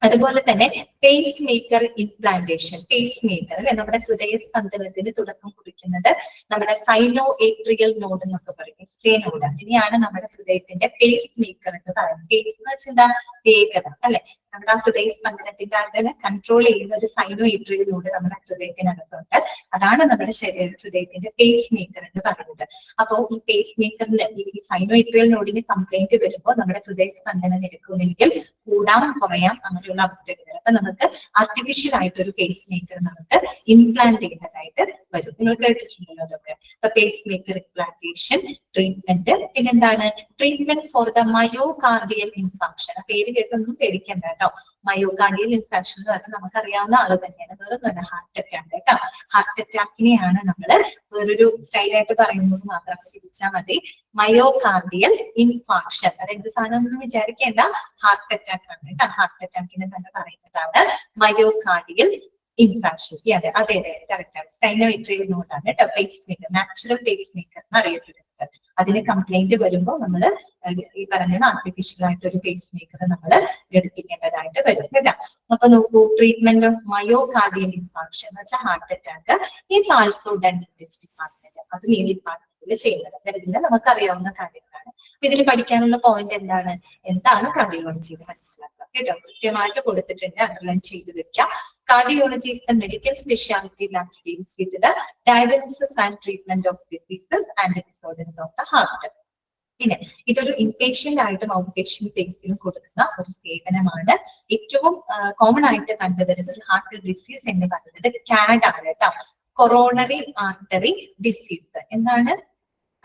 അതുപോലെ തന്നെ pacemaker implantation. Pacemaker അല്ലെ? നമ്മുടെ ഹൃദയ സ്പന്ദനത്തിന് തുടക്കം കുറിക്കുന്നത് നമ്മുടെ സൈനോ ഏട്രിയൽ നോഡ് എന്നൊക്കെ പറയും, SA നോഡ്. അതിനെയാണ് നമ്മുടെ ഹൃദയത്തിന്റെ പേസ് മേക്കർ എന്ന് പറയുന്നത്. പേസ് എന്ന് വെച്ചാൽ എന്താ? വേഗത അല്ലെ? നമ്മുടെ ആ ഹൃദയ സ്പന്ദനത്തിന്റെ അതിനെ കൺട്രോൾ ചെയ്യുന്ന ഒരു സൈനോ ഏട്രിയൽ നോഡ് നമ്മുടെ ഹൃദയത്തിനകത്തുണ്ട്. അതാണ് നമ്മുടെ ഹൃദയത്തിന്റെ പേസ് മേക്കർ എന്ന് പറയുന്നത്. അപ്പോ ഈ പേസ് മേക്കറിന് ഈ സൈനോ ഏട്രിയൽ നോഡിന് കംപ്ലൈന്റ് വരുമ്പോൾ നമ്മുടെ ഹൃദയ സ്പന്ദന നിരക്ക് ഒന്നെങ്കിൽ കൂടാം കുറയാം അങ്ങനെയുള്ള അവസ്ഥകൾ. അപ്പൊ നമ്മൾ നമുക്ക് ആർട്ടിഫിഷ്യൽ ആയിട്ടൊരു പേസ് മേക്കർ നമുക്ക് ഇംപ്ലാന്റ് ചെയ്യേണ്ടതായിട്ട് വരും. നിങ്ങൾ കേട്ടിട്ടുണ്ടല്ലോ അതൊക്കെ. അപ്പൊ പേസ് മേക്കർ ഇംപ്ലാന്റേഷൻ ട്രീറ്റ്മെന്റ്. പിന്നെന്താണ് treatment for the myocardial infarction. ആ പേര് കേട്ടൊന്നും പേടിക്കണ്ട കേട്ടോ. മയോകാർഡിയൽ ഇൻഫാക്ഷൻ എന്ന് പറഞ്ഞാൽ നമുക്കറിയാവുന്ന ആള് തന്നെയാണ്, വേറൊന്നുമല്ല, ഹാർട്ട് അറ്റാക്ക് കേട്ടോ. ഹാർട്ട് അറ്റാക്കിനെയാണ് നമ്മൾ വേറൊരു സ്റ്റൈലായിട്ട് പറയുന്നത് മാത്രം ചിന്തിച്ചാൽ മതി. മയോകാർഡിയൽ ഇൻഫാക്ഷൻ അതെന്ത് സാധനം ഒന്നും വിചാരിക്കേണ്ട, ഹാർട്ട് അറ്റാക്ക് ആണ് കേട്ടോ. ഹാർട്ട് അറ്റാക്കിനെ തന്നെ പറയുന്നതാണ് മയോകാർഡിയൽ ഇൻഫാക്ഷൻ. അതെ അതെ അതെ കറക്റ്റ് ആണ്. സൈനോമെട്രിയൽ നോഡാണ് കേട്ടോ pace maker, natural pace maker എന്ന് അറിയപ്പെടുന്നത്. അതിന് കംപ്ലൈന്റ് വരുമ്പോൾ നമ്മൾ ഈ പറഞ്ഞ ആർട്ടിഫിഷ്യൽ ആയിട്ട് ഒരു പേസ് മേക്കർ നമ്മൾ എടുപ്പിക്കേണ്ടതായിട്ട് വരും കേട്ടോ. അപ്പൊ നോക്കൂ, ട്രീറ്റ്മെന്റ് ഓഫ് മയോകാർഡിയൽ ഇൻഫാക്ഷൻ എന്ന് വെച്ചാൽ heart attack is also done in this department. അത് ഈ ഡിപ്പാർട്ട്മെന്റിൽ ചെയ്യുന്നത് ഇതെല്ലാം നമുക്കറിയാവുന്ന കാര്യങ്ങളാണ്. അപ്പൊ ഇതിൽ പഠിക്കാനുള്ള പോയിന്റ് എന്താണ് കാർഡിയോളജി എന്ന് മനസ്സിലാക്കുക കേട്ടോ. കൃത്യമായിട്ട് കൊടുത്തിട്ടുണ്ട്, അണ്ടർലൈൻ ചെയ്ത് വെക്കാം. Cardiology is the medical specialty that deals with the diagnosis and treatment of diseases and disorders of the heart. പിന്നെ ഇതൊരു ഇൻപേഷ്യന്റ് ആയിട്ടും ഔട്ട് പേഷ്യന്റ് ബേസിലും കൊടുക്കുന്ന ഒരു സേവനമാണ്. ഏറ്റവും കോമൺ ആയിട്ട് കണ്ടുവരുന്ന ഒരു ഹാർട്ട് ഡിസീസ് എന്ന് പറയുന്നത് CAD ആണ് കേട്ടോ, കൊറോണറി ആർട്ടറി ഡിസീസ്. എന്താണ്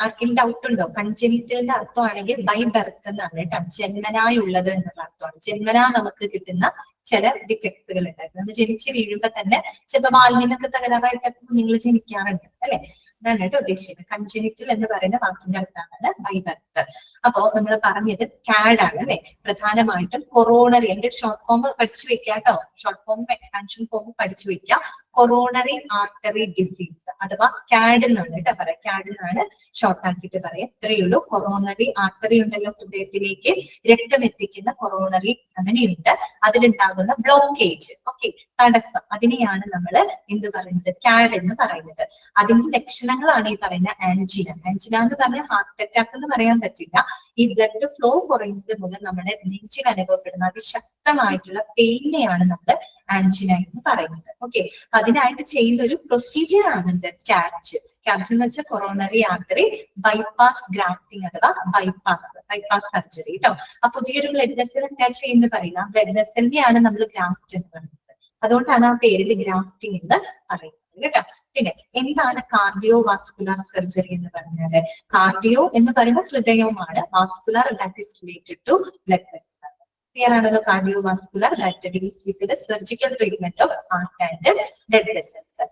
ആർക്കും ഡൗട്ട് ഉണ്ടോ? കൺജനിറ്റലിന്റെ അർത്ഥമാണെങ്കിൽ ബൈ ബർത്ത് എന്നാണ് കേട്ടോ, ജന്മനായുള്ളത് എന്നുള്ള അർത്ഥമാണ്. ജന്മനാ നമുക്ക് കിട്ടുന്ന ചില ഡിഫക്ട്സുകൾ ഉണ്ടായിരുന്നു. നമ്മൾ ജനിച്ച് വീഴുമ്പോ തന്നെ ചിലപ്പോൾ വാൽവിനൊക്കെ തകരാറായിട്ടൊക്കെ നിങ്ങൾ ജനിക്കാറുണ്ട് അല്ലെ. അതാണ് കേട്ടോ ഉദ്ദേശിച്ചത്. കൺജനിറ്റൽ എന്ന് പറയുന്ന വാക്കിന്റെ അർത്ഥമാണ് ബൈ ബർത്ത്. അപ്പോ നമ്മൾ പറഞ്ഞത് CAD ആണ് അല്ലെ. പ്രധാനമായിട്ടും കൊറോണറി, എന്റെ ഷോർട്ട് ഫോം പഠിച്ചു വെക്കുക കേട്ടോ, ഷോർട്ട് ഫോം എക്സ്പാൻഷൻ ഫോം പഠിച്ചു വെക്കുക. കൊറോണറി ആർട്ടറി ഡിസീസ് അഥവാ CAD എന്നാണ് കേട്ടോ പറയാം. CAD എന്നാണ് ഷോർട്ട് ആക്കിയിട്ട് പറയാം. ഇത്രയേ ഉള്ളൂ. കൊറോണറി ആർട്ടറി ഉണ്ടല്ലോ, ഹൃദയത്തിലേക്ക് രക്തം എത്തിക്കുന്ന കൊറോണറി അങ്ങനെയുണ്ട്. അതിലുണ്ടാകുന്ന ബ്ലോക്കേജ്, ഓക്കെ, തടസ്സം, അതിനെയാണ് നമ്മൾ എന്ത് പറയുന്നത്? CAD എന്ന് പറയുന്നത്. അതിന്റെ ലക്ഷണങ്ങളാണ് ഈ പറയുന്ന ആൻജിന. ആൻജിന എന്ന് പറഞ്ഞാൽ ഹാർട്ട് അറ്റാക്ക് എന്ന് പറയാൻ പറ്റില്ല. ഈ ബ്ലഡ് ഫ്ലോ കുറയുന്നത് മൂലം നമ്മുടെ നെഞ്ചിൽ അനുഭവപ്പെടുന്ന അതിശക്തമായിട്ടുള്ള പെയിനെയാണ് നമ്മൾ ആൻജിന എന്ന് പറയുന്നത്. ഓക്കെ, അതിനായിട്ട് ചെയ്യുന്ന ഒരു പ്രൊസീജിയർ ആണ് എന്ത്? CABG. CABG എന്ന് വെച്ചാൽ കൊറോണറി ആർട്ടറി ബൈപ്പാസ് ഗ്രാഫ്റ്റിംഗ് അഥവാ ബൈപ്പാസ് സർജറി കേട്ടോ. ആ പുതിയൊരു ബ്ലഡ് വെസൽ അറ്റാച്ച് ചെയ്യുന്നത് പറയില്ല, ബ്ലഡ് വെസലിനെയാണ് നമ്മൾ ഗ്രാഫ്റ്റ് എന്ന് പറയുന്നത്. അതുകൊണ്ടാണ് ആ പേരിൽ ഗ്രാഫ്റ്റിംഗ് എന്ന് പറയുന്നത് കേട്ടോ. പിന്നെ എന്താണ് കാർഡിയോ വാസ്കുലർ സർജറി എന്ന് പറഞ്ഞാല്? കാർഡിയോ എന്ന് പറയുന്ന ഹൃദയവുമാണ്, vascular that is related to blood vessel. Clear ആണല്ലോ? Cardio vascular that deals with the surgical treatment of heart and blood vessels.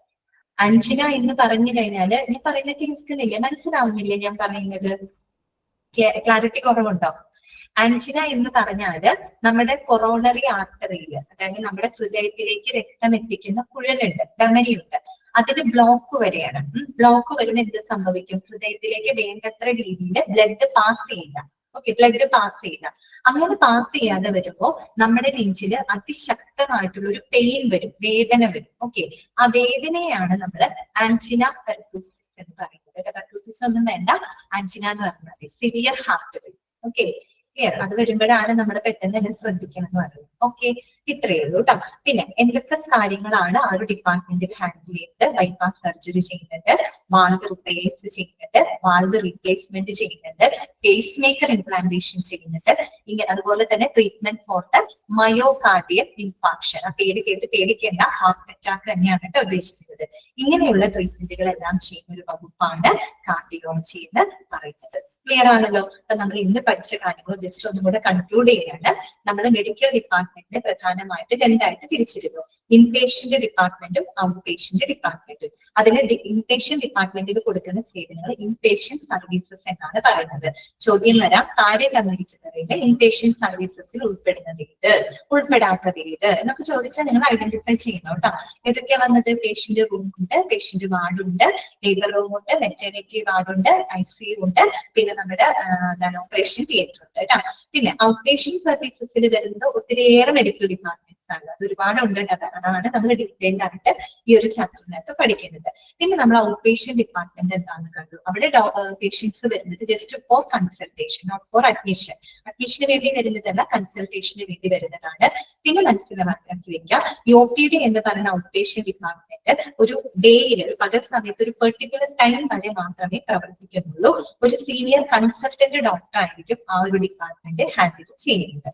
Angina എന്ന് പറഞ്ഞു കഴിഞ്ഞാല് ഞാൻ പറയുന്നത് കേൾക്കുന്നില്ലേ? മനസ്സിലാവുന്നില്ലേ ഞാൻ പറയുന്നത്? ക്ലാരിറ്റി കുറവുണ്ടോ? ആൻജിന എന്ന് പറഞ്ഞാല് നമ്മുടെ കൊറോണറി ആർട്ടറിയിൽ, അതായത് നമ്മുടെ ഹൃദയത്തിലേക്ക് രക്തം എത്തിക്കുന്ന കുഴലുണ്ട്, ധമനിയുണ്ട്, അതിൽ ബ്ലോക്ക് വരെയാണ്. ബ്ലോക്ക് വരുമ്പോൾ എന്ത് സംഭവിക്കും? ഹൃദയത്തിലേക്ക് വേണ്ടത്ര രീതിയിൽ ബ്ലഡ് പാസ് ചെയ്യില്ല. ഓക്കെ, ബ്ലഡ് പാസ് ചെയ്യില്ല. അങ്ങനെ പാസ് ചെയ്യാതെ വരുമ്പോ നമ്മുടെ നെഞ്ചില് അതിശക്തമായിട്ടുള്ള ഒരു പെയിൻ വരും, വേദന വരും. ഓക്കെ, ആ വേദനയാണ് നമ്മൾ ആൻജിന പെർട്ടൂസിസ് എന്ന് പറയുന്നത്. പെർട്ടൂസിസ് ഒന്നും വേണ്ട, ആൻജിന എന്ന് പറഞ്ഞാൽ മതി. Severe heart pain. Okay, clear? അത് വരുമ്പോഴാണ് നമ്മൾ പെട്ടെന്ന് തന്നെ ശ്രദ്ധിക്കണം എന്ന് പറയുന്നത്. ഓക്കെ, ഇത്രയേ ഉള്ളൂ കേട്ടോ. പിന്നെ എന്തൊക്കെ കാര്യങ്ങളാണ് ആ ഒരു ഡിപ്പാർട്ട്മെന്റിൽ ഹാൻഡിൽ ചെയ്തിട്ട്? ബൈപ്പാസ് സർജറി ചെയ്യുന്നുണ്ട്, വാൾവ് റിപ്പയേഴ്സ് ചെയ്യുന്നുണ്ട്, വാൾവ് റീപ്ലേസ്മെന്റ് ചെയ്യുന്നുണ്ട്, പേസ് മേക്കർ ഇംപ്ലാന്റേഷൻ ചെയ്യുന്നുണ്ട്, ഇങ്ങനെ അതുപോലെ തന്നെ treatment for the myocardial infarction. ആ പേര് കേട്ട് പേടിക്കേണ്ട, ഹാർട്ട് അറ്റാക്ക് തന്നെയാണ് കേട്ടോ ഉദ്ദേശിക്കുന്നത്. ഇങ്ങനെയുള്ള ട്രീറ്റ്മെന്റുകളെല്ലാം ചെയ്യുന്ന ഒരു വകുപ്പാണ് കാർഡിയോളജി എന്ന് പറയുന്നത്. ക്ലിയർ ആണല്ലോ? അപ്പൊ നമ്മൾ ഇന്ന് പഠിച്ച കാര്യങ്ങൾ ജസ്റ്റ് ഒന്നും കൂടെ കൺക്ലൂഡ് ചെയ്യാണ്. നമ്മൾ മെഡിക്കൽ ഡിപ്പാർട്ട്മെന്റിനെ പ്രധാനമായിട്ട് രണ്ടായിട്ട് തിരിച്ചിരുന്നു, ഇൻപേഷ്യന്റ് ഡിപ്പാർട്ട്മെന്റും ഔട്ട് പേഷ്യന്റ് ഡിപ്പാർട്ട്മെന്റും. അതിന് ഇൻപേഷ്യന്റ് ഡിപ്പാർട്ട്മെന്റിൽ കൊടുക്കുന്ന സേവനങ്ങൾ ഇൻപേഷ്യന്റ് സർവീസസ് എന്നാണ് പറയുന്നത്. ചോദ്യം വരാം, താഴെ തന്നിരിക്കുന്നവയിലെ ഇൻപേഷ്യന്റ് സർവീസസിൽ ഉൾപ്പെടുന്നത് ഏത്, ഉൾപ്പെടാത്തത് ഏത് എന്നൊക്കെ ചോദിച്ചാൽ നിങ്ങൾ ഐഡന്റിഫൈ ചെയ്യണം കേട്ടോ. ഏതൊക്കെയാ വന്നത്? പേഷ്യന്റ് റൂം ഉണ്ട്, പേഷ്യന്റ് വാർഡുണ്ട്, ലേബർ റൂം ഉണ്ട്, മെറ്റേണിറ്റി വാർഡുണ്ട്, ICU ഉണ്ട്, പിന്നെ നമ്മുടെ എന്താണ് ഓപ്പറേഷൻ തിയേറ്റർ ഉണ്ട് കേട്ടോ. പിന്നെ ഔട്ട് പേഷ്യന്റ് സർവീസസിൽ വരുന്നത് ഒത്തിരിയേറെ മെഡിക്കൽ ഡിപ്പാർട്ട്മെന്റ്സ് ആണ്. അത് ഒരുപാട് ഉണ്ട്. അതാണ് നമ്മൾ ഡീറ്റെയിൽഡ് ആയിട്ട് ഈ ഒരു ചാപ്റ്ററിനകത്ത് പഠിക്കുന്നത്. പിന്നെ നമ്മൾ ഔട്ട് പേഷ്യന്റ് ഡിപ്പാർട്ട്മെന്റ് എന്താണെന്ന് കണ്ടു. അവിടെ പേഷ്യൻസ് വരുന്നത് just for consultation, not for admission. അഡ്മിഷന് വേണ്ടി വരുന്നതല്ല, കൺസൾട്ടേഷന് വേണ്ടി വരുന്നതാണ്. പിന്നെ മനസ്സിലാക്കി വെക്കാം, OPD എന്ന് പറയുന്ന ഔട്ട് പേഷ്യന്റ് ഡിപ്പാർട്ട്മെന്റ് ഒരു ഡേയിൽ, ഒരു പകൽ സമയത്ത് ഒരു പെർട്ടിക്കുലർ ടൈം വരെ മാത്രമേ പ്രവർത്തിക്കുന്നുള്ളൂ. ഒരു സീനിയർ കൺസൾട്ടന്റ് ഡോക്ടർ ആയിരിക്കും ആ ഒരു ഡിപ്പാർട്ട്മെന്റ് ഹാൻഡിൽ ചെയ്യുന്നത്.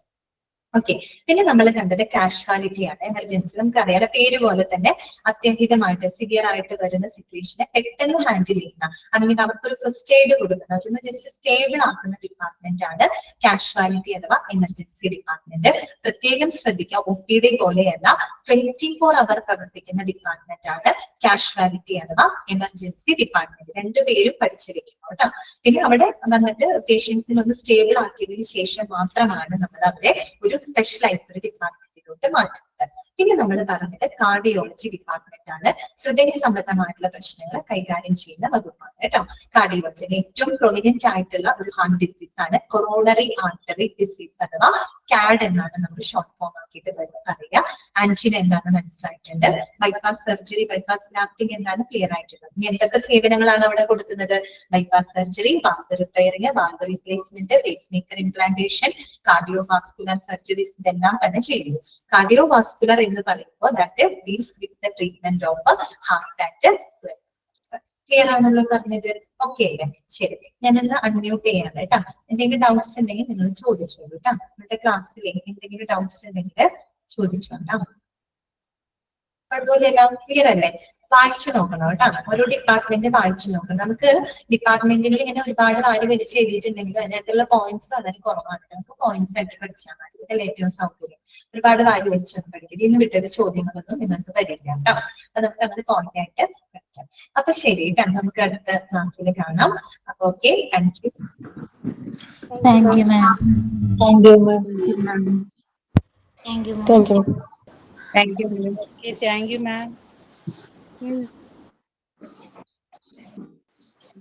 ഓക്കെ. പിന്നെ നമ്മൾ കണ്ടത് കാഷ്വാലിറ്റി ആണ്. എമർജൻസി നമുക്കറിയാലോ, പേര് പോലെ തന്നെ അത്യധികമായിട്ട് സിവിയർ ആയിട്ട് വരുന്ന സിറ്റുവേഷനെ പെട്ടെന്ന് ഹാൻഡിൽ ചെയ്യുന്ന, അല്ലെങ്കിൽ അവർക്കൊരു ഫസ്റ്റ് എയ്ഡ് കൊടുക്കുന്ന, അതൊന്ന് ജസ്റ്റ് സ്റ്റേബിൾ ആക്കുന്ന ഡിപ്പാർട്ട്മെന്റ് ആണ് കാഷ്വാലിറ്റി അഥവാ എമർജൻസി ഡിപ്പാർട്ട്മെന്റ്. പ്രത്യേകം ശ്രദ്ധിക്കുക, OPD പോലെയല്ല, 24 അവർ പ്രവർത്തിക്കുന്ന ഡിപ്പാർട്ട്മെന്റ് ആണ് കാഷ്വാലിറ്റി അഥവാ എമർജൻസി ഡിപ്പാർട്ട്മെന്റ്. രണ്ടുപേരും പഠിച്ചിരിക്കുന്നു കേട്ടോ. പിന്നെ അവിടെ വന്നിട്ട് പേഷ്യൻസിനെ ഒന്ന് സ്റ്റേബിൾ ആക്കിയതിനു ശേഷം മാത്രമാണ് നമ്മൾ അവരെ ഒരു സ്പെഷ്യലൈസ്ഡ് ഡിപ്പാർട്ട്മെന്റിലോട്ട് മാറ്റുന്നത്. പിന്നെ നമ്മൾ പറഞ്ഞത് കാർഡിയോളജി ഡിപ്പാർട്ട്മെന്റ് ആണ്. ഹൃദയ സംബന്ധമായിട്ടുള്ള പ്രശ്നങ്ങൾ കൈകാര്യം ചെയ്യുന്ന വകുപ്പാണ് കേട്ടോ. കാർഡിയോളജിയിൽ ഏറ്റവും പ്രൊമിനന്റ് ആയിട്ടുള്ള ഒരു ഹാർട്ട് ഡിസീസ് ആണ് കൊറോണറി ആർട്ടറി ഡിസീസ് അഥവാ CAD എന്നാണ് നമ്മൾ ഷോർട്ട് ഫോം ആക്കിയിട്ട് പറയുക. ആൻജിന എന്താണെന്ന് മനസ്സിലായിട്ടുണ്ട്. ബൈപ്പാസ് സർജറി, ബൈപ്പാസ് ഗ്രാഫ്റ്റിംഗ് എന്താണ് ക്ലിയർ ആയിട്ടുള്ളത്. ഇനി എന്തൊക്കെ സേവനങ്ങളാണ് അവിടെ കൊടുക്കുന്നത്? Bypass surgery, valve repairing, valve replacement, pace maker implantation, cardio vascular surgeries, ഇതെല്ലാം തന്നെ ചെയ്യുന്നു. കാർഡിയോ വാസ്കുലർ എന്ന് പറയുമ്പോൾ that deals with the treatment of heart and clear ആണല്ലോ പറഞ്ഞത്? ഓക്കെ അല്ലേ? ശരി, ഞാനൊന്ന് അൺമ്യൂട്ട് ചെയ്യണം കേട്ടോ. എന്തെങ്കിലും ഡൗട്ട്സ് ഉണ്ടെങ്കിൽ നിങ്ങൾ ചോദിച്ചോളൂ കേട്ടോ. നമ്മുടെ ക്ലാസ്സിൽ എന്തെങ്കിലും ഡൗട്ട്സ് ഉണ്ടെങ്കിൽ ചോദിച്ചോട്ടോ. അതുപോലെ എല്ലാം ക്ലിയർ അല്ലേ? വായിച്ചു നോക്കണം കേട്ടോ. ഓരോ ഡിപ്പാർട്ട്മെന്റ് വായിച്ചു നോക്കണം. നമുക്ക് ഡിപ്പാർട്ട്മെന്റിൽ ഇങ്ങനെ ഒരുപാട് വാരി വലിച്ച് എഴുതിയിട്ടുണ്ടെങ്കിലും അതിനകത്തുള്ള പോയിന്റ്സ് വളരെ കുറവാണ്. നമുക്ക് പോയിന്റ്സ് ആയിട്ട് പഠിച്ചാൽ മതി. ഇതല്ലേ ഏറ്റവും സൗകര്യം. ഒരുപാട് വാരി വലിച്ചൊന്നും പഠിക്കും. ഇതിന്ന് വിട്ടൊരു ചോദ്യങ്ങളൊന്നും നിങ്ങൾക്ക് വരില്ല കേട്ടോ. അപ്പൊ നമുക്ക് അങ്ങനെ പോയിന്റ് ആയിട്ട് പഠിക്കാം. അപ്പൊ ശരി കേട്ടോ, നമുക്ക് അടുത്ത ക്ലാസ്സിൽ കാണാം. അപ്പൊ okay, thank you. Thank you, ma'am. Thank you, ma'am. Thank you, ma'am. Thank you. Thank you. Okay, thank you, ma'am.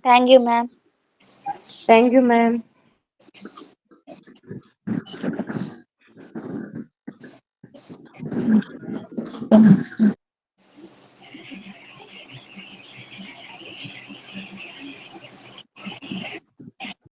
Thank you, ma'am. Thank you, ma'am.